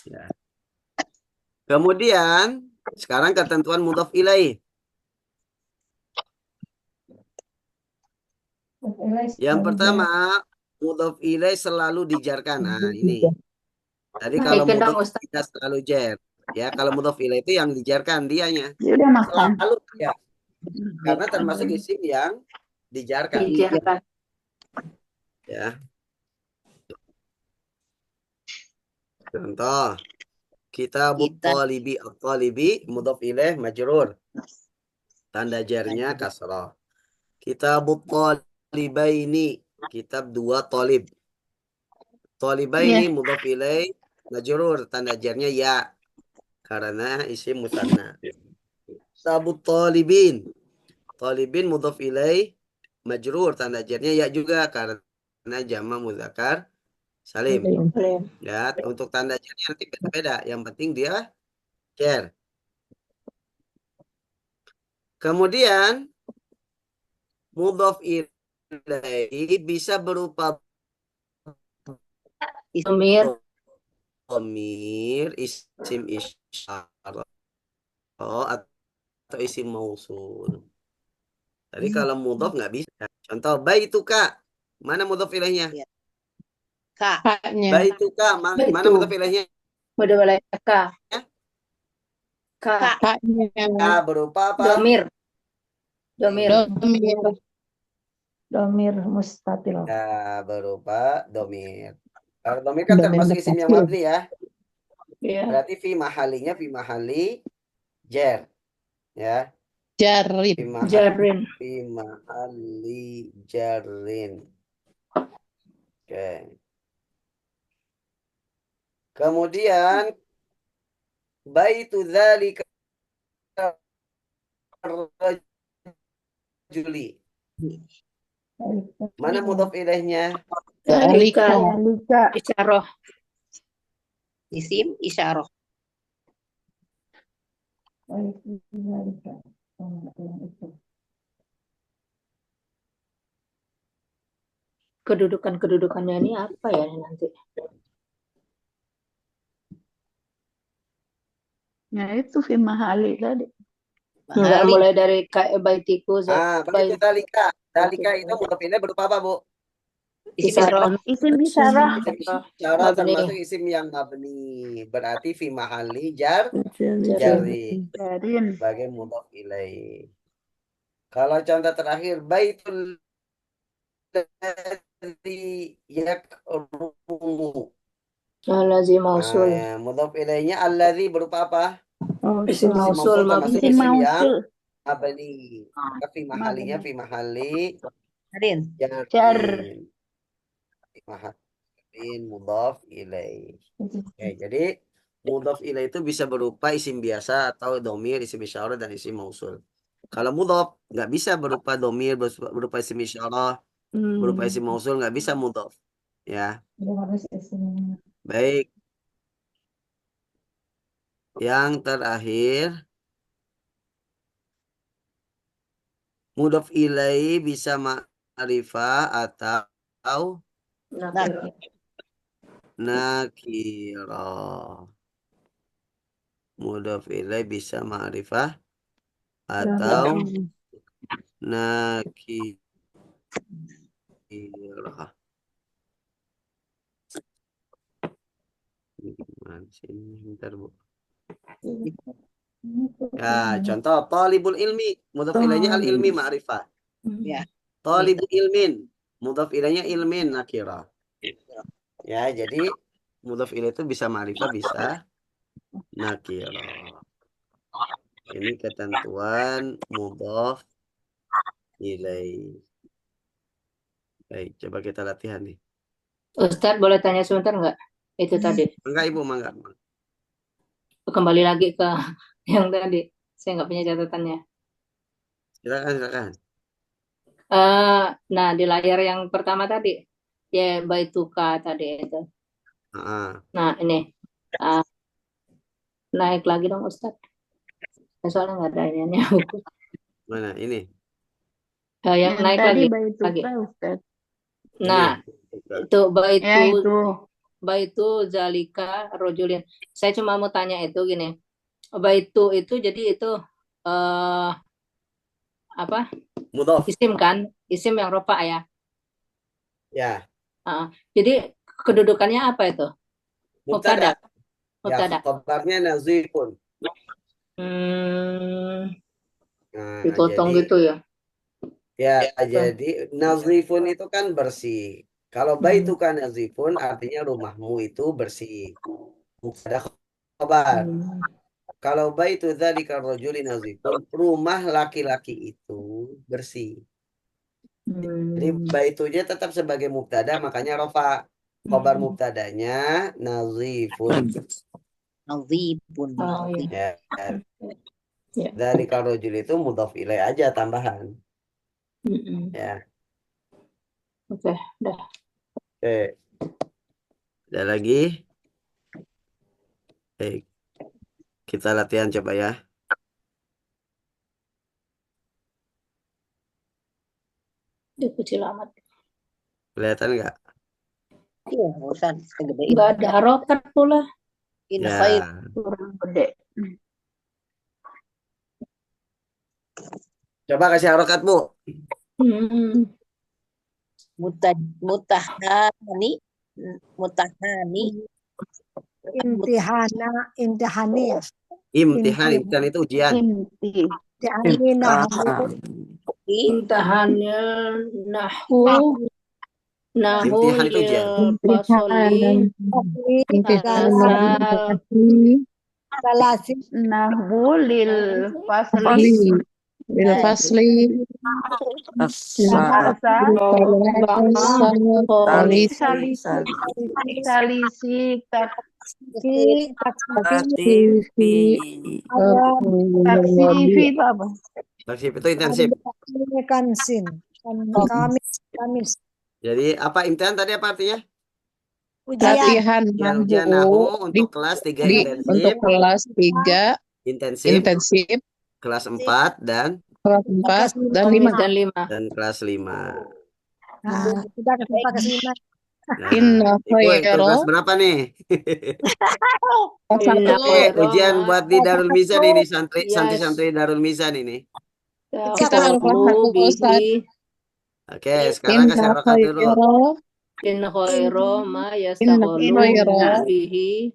Ya. Kemudian sekarang ketentuan mudhaf ilaih. Yang pertama, mudhaf ilaih selalu dijarkan. Nah, ini. Tadi kalau Naikin dong, mudhaf Ustaz. tidak selalu jar. Ya, kalau mudhaf ilaih itu yang dijarkan dianya. Dia udah makan. Selalu ya. Karena termasuk isim yang dijarkan. Dijarkan. Ya. Contoh, kitabut talibi, at-talibi mudhaf ilaih majrur. Tanda jarnya kasrah. Kitabut talibaini, kitab 2 talib. Talibaini mudhaf ilaih majrur, tanda jarnya ya. Karena isim musanna. Kitabut talibin. Talibin mudhaf ilaih majrur, tanda jarnya ya juga karena jamak mudzakkar salim. Ya, untuk tanda jarnya nanti beda-beda. Yang penting dia jar. Kemudian mudhaf ilaih bisa berupa Domir. dhamir, isim isyarah atau isim mausul. Tadi kalau mudhaf nggak bisa. Contoh baituka. Mana mudhaf ilaihnya? Kak. Kaknya. Baituka. Mana Baitu. mudhaf ilaihnya? Mudhof ilaih ka. Ka. Kaknya. Ka berupa apa? Domir. Domir. Domir. Domir mustatil. Ya, berupa domir. Kalau domir kan Domir termasuk isim yang mustatil. mabni ya. Iya. Berarti fi mahalinya fi mahali jar. Ya. Jarin. Jarin. Fi mahali jarin. Oke. Kemudian baitu dzalika rajuli. Mana mudhaf ilaihnya? Dzalika. Dalika. Isyarah. Isim isyarah. Kedudukannya ini apa ya ini nanti? Ya itu fi mahali tadi. Enggak, Mahali. mulai dari baitiku. Baitu dzalika. Dzalika itu mudhaf ilaih berupa apa, Bu? Isim Isyarah. Isim isyarah. Isyarah Mabni. termasuk isim yang mabni. Berarti fi mahali jar Jarin. jari. Jarin. Sebagai mudhaf ilaih. Kalau contoh terakhir baitul ladzi yakrumu. Allazi mausul. Nah, mudhaf ilaihnya alladzi berupa apa? Oh, Isim Isim mausul. termasuk isim isim yang mausul. mabni. Maka fi mahalinya fi mahali Jarin. jarin. Fi mahalin mudhaf ilaih. Oke, jadi mudhaf ilaih itu bisa berupa isim biasa atau domir, isim isyarah dan isim mausul. Kalau mudhaf nggak bisa berupa domir, berupa isim isyarah, berupa isim mausul, nggak bisa mudhaf. Ya. Baik. Yang terakhir, mudhaf ilaih bisa ma'rifah atau Nakirah. nakirah. Mudhof ilaih bisa ma'rifah atau nakirah. Gimana sih ini? Bentar, Bu. Ya, contoh talibul ilmi, mudhof ilaihnya al ilmi ma'rifah. Ya. Talibul ilmin, mudhof ilaihnya ilmin nakirah. Ya, jadi mudhof ilaih itu bisa ma'rifah, bisa nakirah. Ini ketentuan mudhof ilaih. Baik, coba kita latihan nih. Ustadz boleh tanya sebentar nggak? Itu tadi. Enggak, Ibu, mangga. Kembali lagi ke yang tadi. Saya nggak punya catatannya. Silakan. Nah, di layar yang pertama tadi, ya baituka tadi itu. Nah, ini naik lagi dong Ustadz. Soalnya nggak ada ininya buku. Mana ini? Yang naik tadi lagi. baituka, Ustaz. Nah, Ini. itu Ya, itu. baitu zalika rojulin. Saya cuma mau tanya itu gini. Baitu itu jadi itu apa? Mudhof. Isim kan? Isim yang rofa ya. Ya. Jadi kedudukannya apa itu? Mubtada. Mubtada. Ya, khabarnya nazifun. Nah, Dipotong jadi, gitu ya. ya, jadi nazifun itu kan bersih. Kalau baituka nazifun artinya rumahmu itu bersih. Mubtada khabar. Kalau baitu dzalika rajuli nazifun, rumah laki-laki itu bersih. Jadi baitunya tetap sebagai mubtada, makanya rofa. Khabar mubtadanya nazifun. Nazibun. Oh, Nazib. Ya. Dzalika rajul itu mudhof ilaih aja tambahan. Ya. Oke, udah. Oke. Ada lagi? Baik. Kita latihan coba ya. Dia kecil amat. Kelihatan nggak? Iya, nggak usah segedein. Nggak ada harokat pula. In Ya. khair. Kurang gede. Coba kasih harokat, Bu. Mutahani. Intihani ya. Imtihan itu ujian. Inti. Intihani Intahannya nahu Imtihan itu ujian. fasoli Salasi Nahwu lil fasli. Fasli Salisi taksifi itu apa? Taksif itu intensif. kansin. Kamis. Jadi apa imtihan tadi apa artinya? Ujian. latihan Ujian nahu untuk kelas 3 intensif. untuk kelas 3 intensif, kelas 4 dan kelas 4 dan 5. dan kelas 5. Nah, kita ke tempat ke-5. Nah, Inna Ibu itu khairu. kelas berapa nih? Inna khairu Ujian buat di Darul Mizan ini santri-santri Yes. Darul Mizan ini. Kita baru kelas 1, Ustaz. Oke, sekarang kasih harokat dulu. Inna khairu ma Inna yastaqalu khairu. bihi.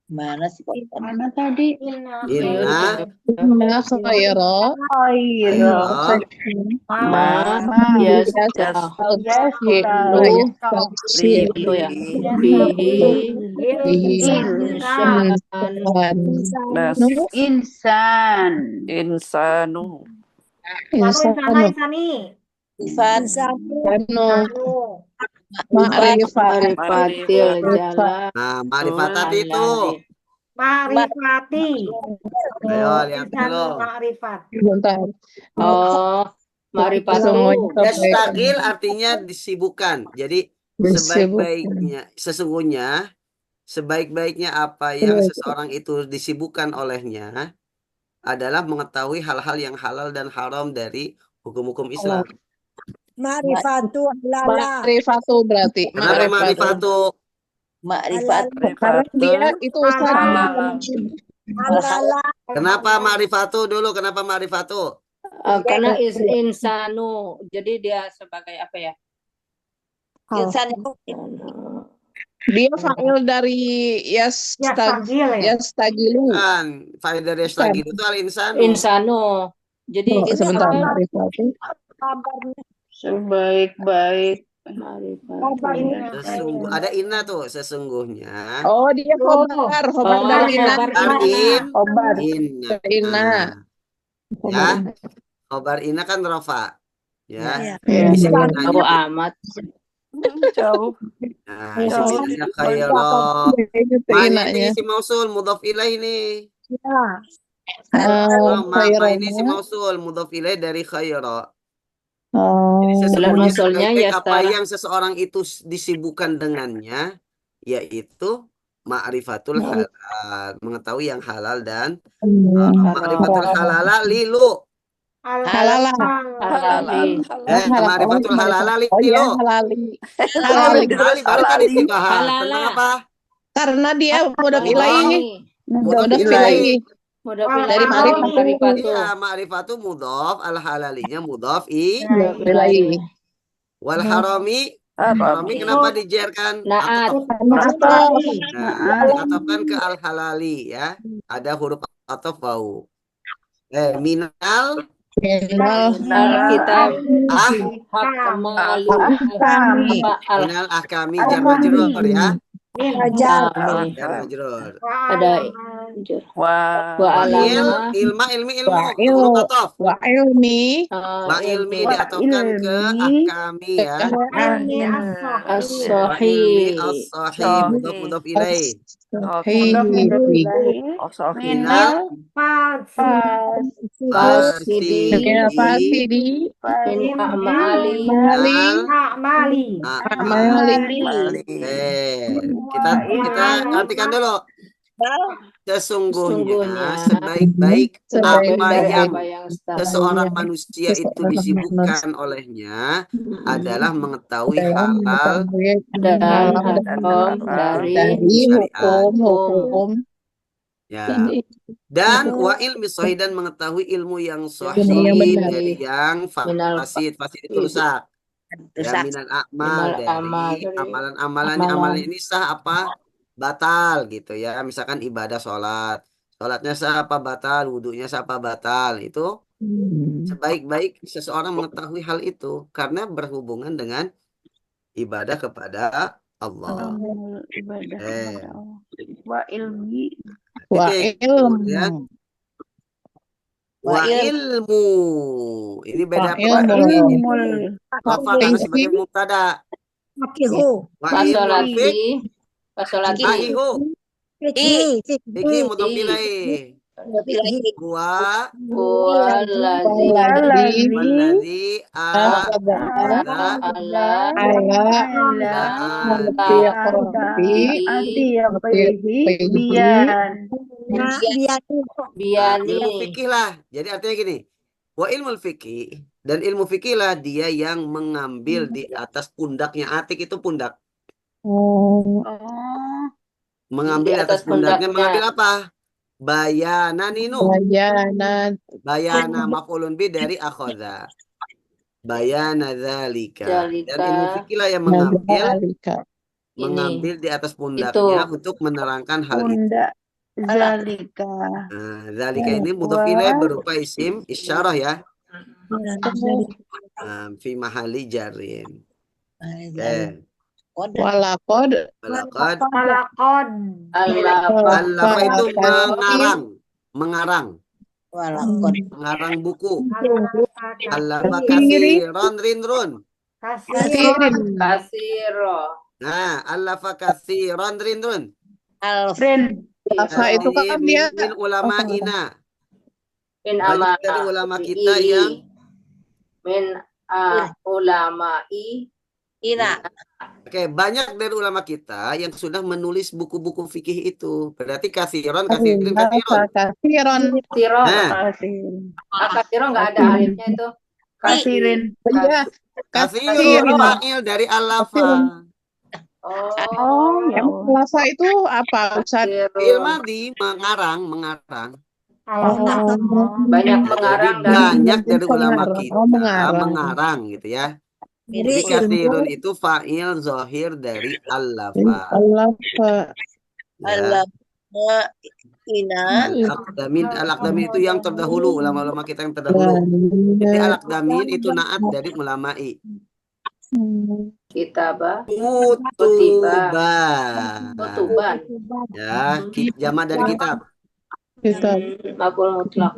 Mana sih? Mana tadi? Inna Inna khairu Ma yastaqalu bihi Insanu. Ma'rifatil jalan. Nah, ma'rifat tadi itu. Ma'rifati. Ayo lihat dulu. Bentar. Oh, ma'rifatu. Yastagil artinya disibukkan. Jadi sesungguhnya sebaik-baiknya apa yang seseorang itu disibukkan olehnya, adalah mengetahui hal-hal yang halal dan haram dari hukum-hukum Islam. Ma'rifatu halala. Ma'rifatu berarti. Kenapa ma'rifatu? Makrifat. Karena dia itu Ustaz. Halala. Kenapa ma'rifatu dulu? Kenapa ma'rifatu? Karena insanu, jadi dia sebagai apa ya? Insan Dia fa'il dari yastagilu. Kan, faedah dari stagil itu al-insanu. Insanu. Jadi Oh, sebentar, apa? ma'rifatu. Kabarnya. Sebaik-baik Ada inna tuh sesungguhnya. Oh, dia khobar dari inna. khobar Inna. Inna. Ya. Khobar inna kan rofa. Ya. Ya. Isi Tahu innanya. amat. jauh. Nah, isi innanya khaira. Itu Ma innanya. ini isi mausul mudhaf ilaih ini. Ya. Ma Khairana. ini isi mausul mudhaf ilaih dari khaira. Oh. Jadi sesungguhnya Mausulnya sebaik-baik ya, apa Sarah. yang seseorang itu disibukkan dengannya, yaitu ma'rifatul halal, mengetahui yang halal dan ma'rifatul halala lilu. Halala. Halali. Ma'rifatul halala Oh iya, lilu. halali. Halali Halali. baru tadi dibahas Halala. tentang apa? Karena dia mudhaf ilaihi. Mudhaf Mudhaf ilaih. ilaihi. Mudah Dari ma'rifatu. Iya, ma'rifatu mudhaf, al halalinya mudhaf Mudhaf ilaihi. wal harami. Harami kenapa dijerkan? Naat. Nah, diatofkan ke al halali ya. Ada huruf ataf wau. Minal Alkitab ahkami. hakmalu Minal ahkami jar majrur ya. Ajar. Jar majrur. ada Wah. wa alama Ilmu Wa huruf ataf. Wa ilmi. Wa ilmi diatofkan ke ahkami ya. Wa ilmi as-sahih as-sahih mudhaf ilaih. Minal fasidi Ya fasidi. min a'mali Amali. Kita artikan dulu. Sesungguhnya sebaik-baik Sebaik-baik apa yang apa yang seseorang manusia itu disibukkan olehnya adalah mengetahui halal dan haram dari hukum ya, dan wa ilmi sahih dan mengetahui ilmu yang sahih Ilmu yang benar. dari yang fasid itu rusak ya, minal amal Minal amal, dari dari amalan-amalannya. Amalan ini sah apa batal gitu ya, misalkan ibadah sholatnya sah apa batal, wudhunya sah apa batal, itu sebaik-baik seseorang mengetahui hal itu karena berhubungan dengan ibadah kepada Allah. Wa ilmi. wa Titik. ilmu. Kemudian wa ilmu. Ini beda Wa ilmu. Rafa karena sebagai mubtada. Fakihu. Wa ilmu pasolati fa'ihu. Fikih. Fikih mudhaf ilaih. Wa waladzi walladzi ala biyani ilmu fikih lah. Jadi artinya gini. Wa ilmu fikih dan ilmu fikih lah dia yang mengambil di atas pundaknya. Atik itu pundak. Mengambil di atas pundaknya. Mengambil apa? Bayanan inu. Bayana maf'ulun bi dari akhadha. Bayana dzalika. Dan ilmu fikih lah yang mengambil di atas pundaknya untuk menerangkan hal itu. Zalika. Nah, dzalika ini mudhaf ilaih berupa isim isyarah ya. Fi mahali jarin. Walaqad Allafa itu mengarang buku. Allafa kasiron rinrun. kasiro Nah, allafa kasiron rinrun. Alfa itu kan dia min ulama ina. min Banyak dari ulama kita yang min ulamai Ina. Oke, banyak dari ulama kita yang sudah menulis buku-buku fikih itu. Berarti kasiron. Kasiron. Tiro, Nah, Tiro nggak ada alifnya itu. Kasirin. Iya, kasirun kasirin. fa'il dari alafa. Kasirin. Oh, ya Yang Allah. Lasa itu apa, Ustaz? Fi'il madhi, mengarang. Banyak Jadi mengarang dan banyak dari ulama Mengarang. kita Oh, mengarang. mengarang gitu ya. Jadi Jadi kasirun itu fa'il zohir dari alafa. Allah. Ya. Allah ina Al-Aqdamin itu yang terdahulu, ulama-ulama kita yang terdahulu. Jadi Al-Aqdamin itu naat dari ulama'i. kitabah, Kutuban. kutuban, Ya, jamak dari kitab. Kita maf'ul mutlak,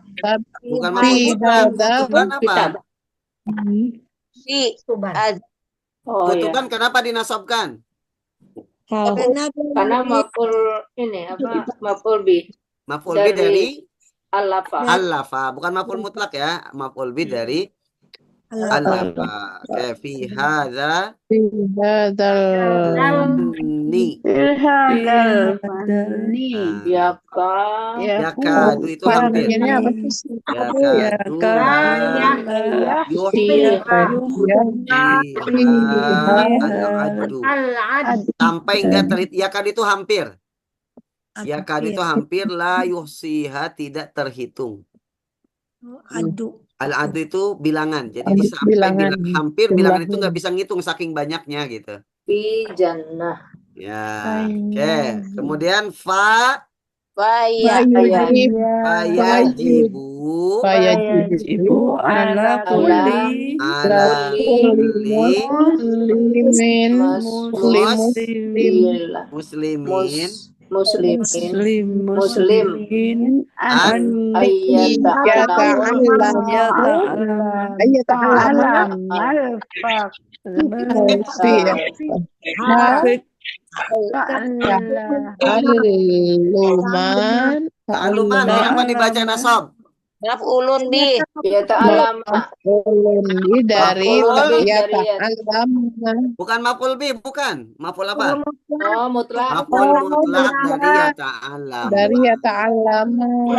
Bukan Fi maf'ul mutlak. hadza Kutuban apa? kitab. fi Oh ya, Kutuban kenapa dinasobkan? karena maf'ul ini apa? Maf'ul bi Maf'ul bi dari alafa. alafa, bukan maf'ul mutlak ya. Maf'ul bi dari alafa. Oke, fi hadza fi hadzal ni. Ilhadal fani. Ya ka, Yakadu itu hampir. Ini apa sih? Yakadu al-adu. Sampai enggak terlihat. Yakadu itu hampir. Yakadu itu hampir, la yuhsiha tidak terhitung. adu. Al-adu itu bilangan. Jadi Adu sampai bilangan. hampir bilangan itu Jumlahnya. nggak bisa ngitung saking banyaknya gitu. fi jannah. Ya, oke. Kemudian fa faya fayajibu Fayajibu ala kulli ala kulli muslimin muslimin muslim an ayyata'alamu ta'aluman. Kenapa dibaca nasab? maf'ulun bi yata'alamu dari Maf'ul ya dari ta'alam Bukan maf'ul bi, bukan. Maf'ul apa? mutlak Maf'ul mutlak dari ya ta'alam. dari ya ta'alam.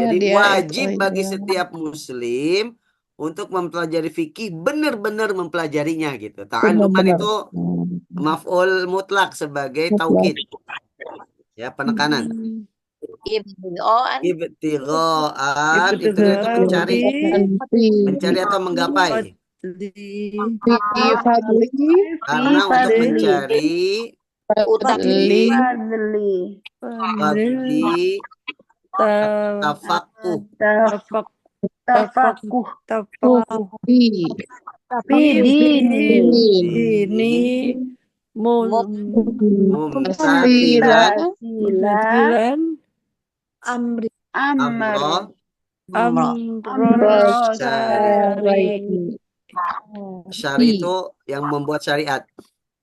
Jadi Dia wajib itu bagi aja. setiap muslim untuk mempelajari fikih, benar-benar mempelajarinya gitu. Ta'aluman Benar-benar. itu maf'ul mutlak sebagai taukid. Ya, penekanan. ibtigoan Ibtigha'an itu mencari. Mencari atau menggapai. Karena untuk mencari Fadli fadli tafakuh. tafakuh fi ini Mumtasilan Amri. amro syari itu yang membuat syariat.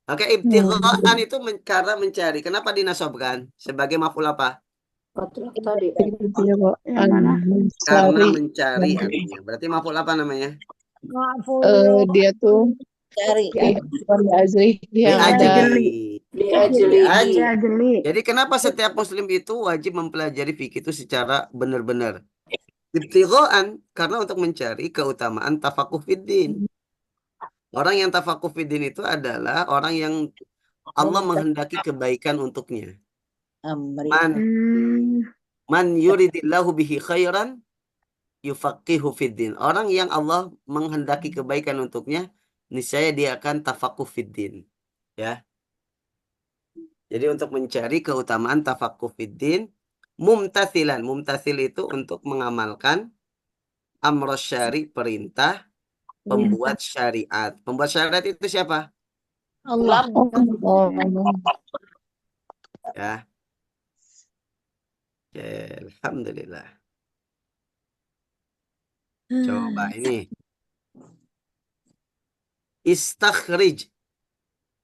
Oke, ibtigha'an itu karena mencari. Kenapa dinasobkan? Sebagai maf'ul apa? mutlak tadi. Karena mencari artinya. Berarti maf'ul apa namanya? dia tuh cari Azri yang ada Liajli. Jadi kenapa setiap muslim itu wajib mempelajari fikih itu secara benar-benar? Ibtigha'an karena untuk mencari keutamaan tafakuh fiddin. Orang yang tafakuh fiddin itu adalah orang yang Allah menghendaki kebaikan untuknya. amri Man yuridillahu bihi khairan yufaqihu fiddin. Orang yang Allah menghendaki kebaikan untuknya, niscaya dia akan tafakuh fiddin. Ya. Jadi untuk mencari keutamaan tafakuh fiddin, mumtathilan. Mumtathil itu untuk mengamalkan amros syari, perintah, pembuat syariat. Pembuat syariat itu siapa? Allah. Ya. Oke, alhamdulillah. Coba ini. Istakhrij.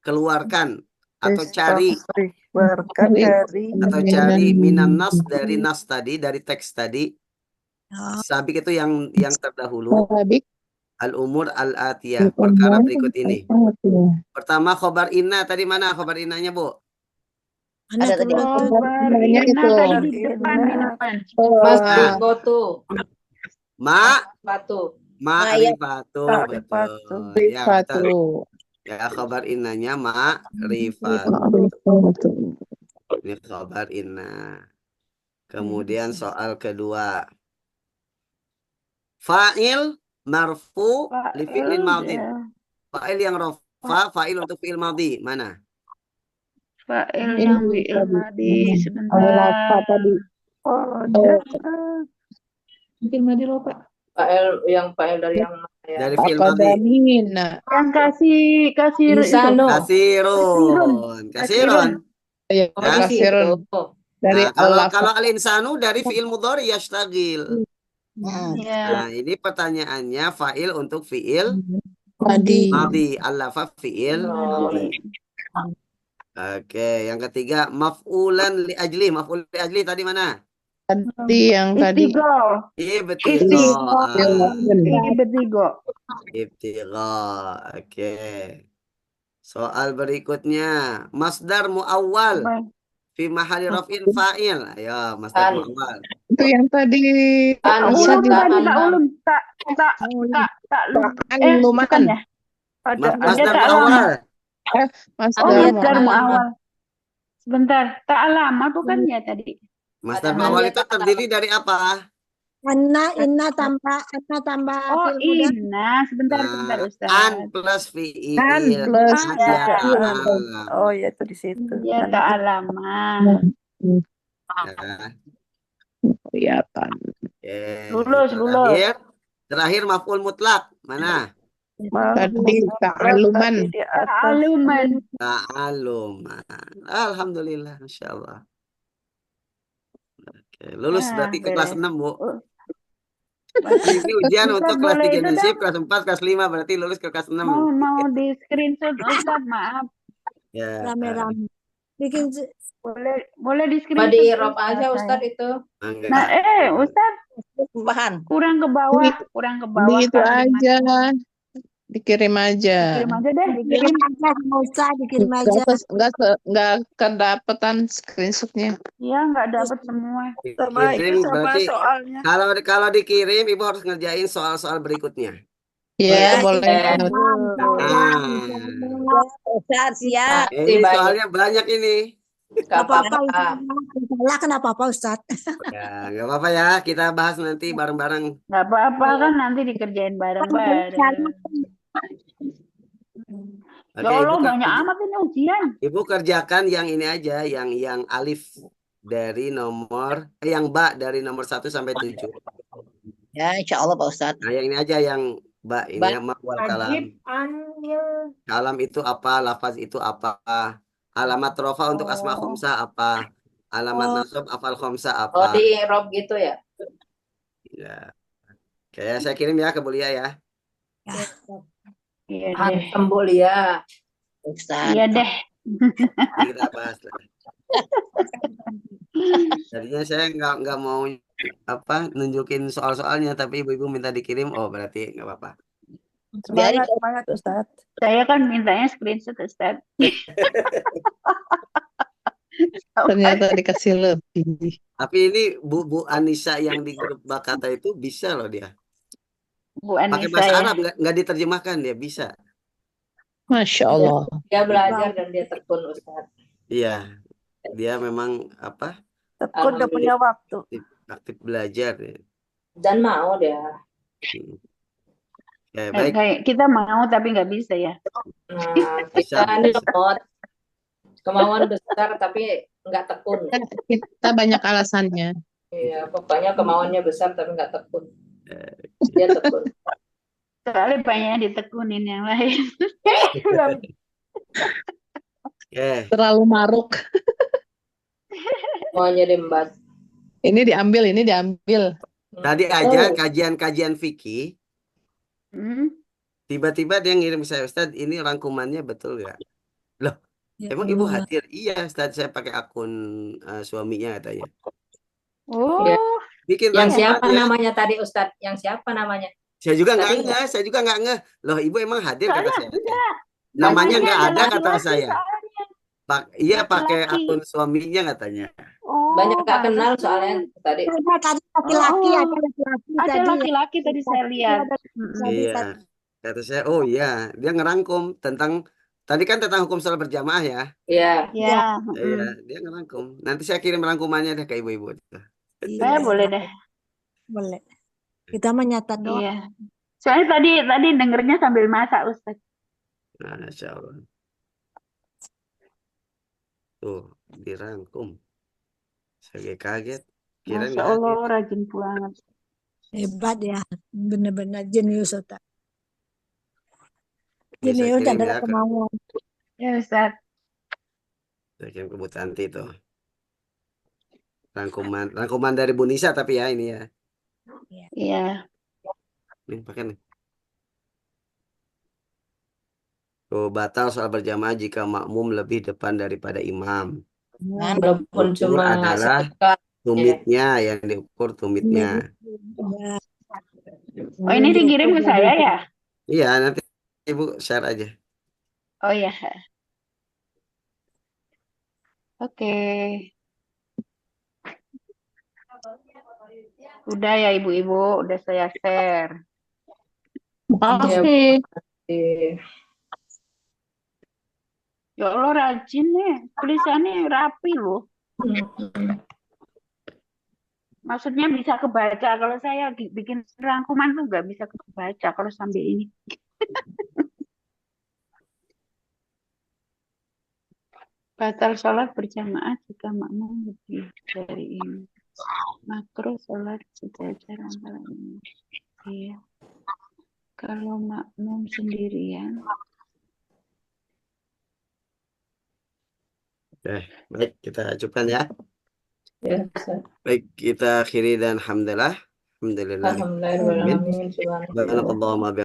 Keluarkan atau cari minan nas dari nas tadi, dari teks tadi. Sabik itu yang terdahulu. Al-umur al-atiyah, perkara berikut ini. Pertama khobar inna, tadi mana khobar innanya, Bu? Mana Ada tadi. kebetulan Namanya Nah, itu. tadi di depan, di depan. Masrifatu. Ma Batu. ma'rifatu, Ma'rifatu. betul. Ya, betul. Satu. Ya, khobar innanya ma'rifatu. Ini khobar inna. Kemudian soal kedua. Fa'il marfu li fi'lin madhi. Fa'il yang rafa, fa'il untuk fi'il madhi. Mana? Fa'il Ini yang fi'il tadi. madi Apa sebentar. tadi? Oh, Mungkin madi lupa. Fa'il dari yang mana ya? Dari fi'il Apa madhi. damina? Yang kasih itu. Insanu. Kasirun. Ya, Oh, di kasirun. situ. Dari Nah, kalau al-lafaz. al-insanu dari fi'il mudhari yashtagil. Ya. Nah, ini pertanyaannya fa'il untuk fi'il Madi. madhi. Al-lafaz fi'il Oh, madhi. Oke, yang ketiga maf'ulan li ajli. Maf'ul li ajli tadi mana? Tadi yang tadi. Istighol. Ibtigo. Ibtigha. Oke. Soal berikutnya, masdar muawwal fi mahali raf'in fa'il. Ayo, masdar An. muawwal. Itu yang tadi. An, Bisa Ulum di- tadi an, tak an. ulum. Tak lum. Luman. Bukan ya? Ada Masdar tak lama. muawwal. Masdar Oh, Iya, masdar tak muawal. Sebentar. Tak lama bukan ya tadi? Masdar Ada muawwal an, itu terdiri dari apa? inna tambah Oh, fi'il mudhari. inna. Sebentar Ustaz. An plus fi'il. An plus Ya, fi'il. ta'alam. oh ya itu di situ. Ya tak lama. Ya. Ya kan. Oke, Lulus. Terakhir maf'ul mutlak. Mana? Tadi ta'aluman. Tadi di atas. Aluman. Ta'aluman. Alhamdulillah, insyaallah. Oke, lulus Ah, berarti ke kelas beres. 6, Bu. Oh. Ini ujian Ustaz, untuk kelas boleh 3 itu dan dah. SIP, kelas 4, kelas 5 berarti lulus ke kelas 6. Mau di screenshot Ustaz, maaf. Ya. Rame-rame. Bikin Boleh di Apa screenshot. di Rob Ustaz, aja Ustaz saya. itu. Enggak. Nah, Ustaz Bahan. kurang ke bawah Begitu kalimat. aja. Dikirim aja. Kirim aja deh, dikirim aja sama Ustaz, dikirim aja. Nggak kedapetan screenshotnya. Iya, nggak dapat semua. Sama Dikirim itu sama berarti soalnya. kalau dikirim Ibu harus ngerjain soal-soal berikutnya. Ya, boleh. Ustaz, siap. Ini soalnya banyak ini. Gak Apa-apa apa-apa. Salah kenapa apa Ustaz? Ya, nggak apa-apa ya. Kita bahas nanti bareng-bareng. Nggak apa-apa kan nanti dikerjain bareng-bareng. Oke, Ya Allah, Ibu, banyak amat ini ujian. Ibu kerjakan yang ini aja, yang alif dari nomor, yang ba dari nomor 1 sampai 7. Ya, insya Allah Pak Ustaz. Nah, yang ini aja yang ba ini ya, mawal kalam. Kalam itu apa, lafaz itu apa, alamat rofa untuk asma khomsa apa, alamat nasab afal khomsa Oh, apa. di Rob gitu ya. Ya. Oke, saya kirim ya ke Bulia ya. Iya deh. Hantam Bu Lia. Ustaz. Iya deh. Nanti kita bahas lah. Tadinya saya nggak mau nunjukin soal-soalnya, tapi ibu-ibu minta dikirim. Oh, berarti nggak apa-apa. Semangat Ustaz. Saya kan mintanya screenshot Ustaz. Ternyata dikasih lebih. Tapi ini Bu Anissa yang di grup Bakata itu bisa loh dia. Bu Pakai Anissa bahasa ya. Arab nggak diterjemahkan dia bisa. Masya Allah. Dia belajar dan dia tekun Ustaz. Iya, dia memang Tekun udah punya waktu. aktif belajar ya. Dan mau dia. Ya, baik. Kayak kita mau tapi nggak bisa ya. Nah, Bisa, kita ini bisa. lemot. Kemauan besar tapi nggak tekun. Kita banyak alasannya. Iya, pokoknya kemauannya besar tapi nggak tekun. Dia tekun. Soalnya banyak ditekunin yang lain. Oke. Terlalu maruk. Mau jadi embat. Ini diambil. Tadi aja kajian-kajian fikih, Hmm? tiba-tiba dia ngirim saya, Ustadz, ini rangkumannya betul nggak? Loh, emang Ibu hadir? Iya, Ustadz, saya pakai akun suaminya katanya. Oh, Ya. Bikin Yang siapa rangkumannya. namanya tadi Ustadz? Yang siapa namanya? Saya juga nggak Tapi ngeh, saya juga nggak ngeh. Loh, ibu emang hadir kata Soalnya saya. enggak, Namanya hadirnya nggak ada ada kata laki-laki saya. soalnya. Iya pakai Laki-laki. akun suaminya katanya. banyak Oh, nggak kenal pantesan. soalnya tadi. Ada tadi laki-laki, Oh, ada laki-laki ada tadi. laki-laki tadi saya lihat. Ada Mm-mm. tadi Iya, kata saya, oh iya, dia ngerangkum tentang tadi kan tentang hukum sholat berjamaah ya. Ya, Ya, Iya, mm-mm. dia ngerangkum. Nanti saya kirim rangkumannya deh ke ibu-ibu. Saya Iya, boleh deh. boleh. Kita menyatat doang. Iya. Soalnya tadi dengernya sambil masak, Ustaz. Masya Allah. Tuh, dirangkum. Saya kaget. Kira Masya nggak Allah, hadir. rajin banget. Hebat ya, benar-benar jenius Ustaz. Ini saya Jenius kirim adalah ya, kemauan. Ya, Ustaz. saya kirim ke Bu Tanti tuh. Rangkuman dari Bu Nisa tapi ya ini ya. Iya. Nih, pakai nih. Tuh, batal sholat berjamaah jika makmum lebih depan daripada imam. walaupun Ukur cuma adalah sedekat. tumitnya, yang diukur tumitnya. Ya, Oh, ini dikirim ke saya ya? Iya, nanti Ibu share aja. Oh ya. Oke. Udah ya ibu-ibu, udah saya share. Makasih. Ya Allah rajin nih, tulisannya rapi loh. Maksudnya bisa kebaca. Kalau saya bikin rangkuman tuh nggak bisa kebaca kalau sampai ini. Batal sholat berjamaah jika makmum lebih dari ini. Makruh sholat sejajar antara ini. Iya. Kalau makmum sendirian. Oke, baik kita ajukan ya. Ya, Baik, kita akhiri dan alhamdulillah. Alhamdulillah. alhamdulillah.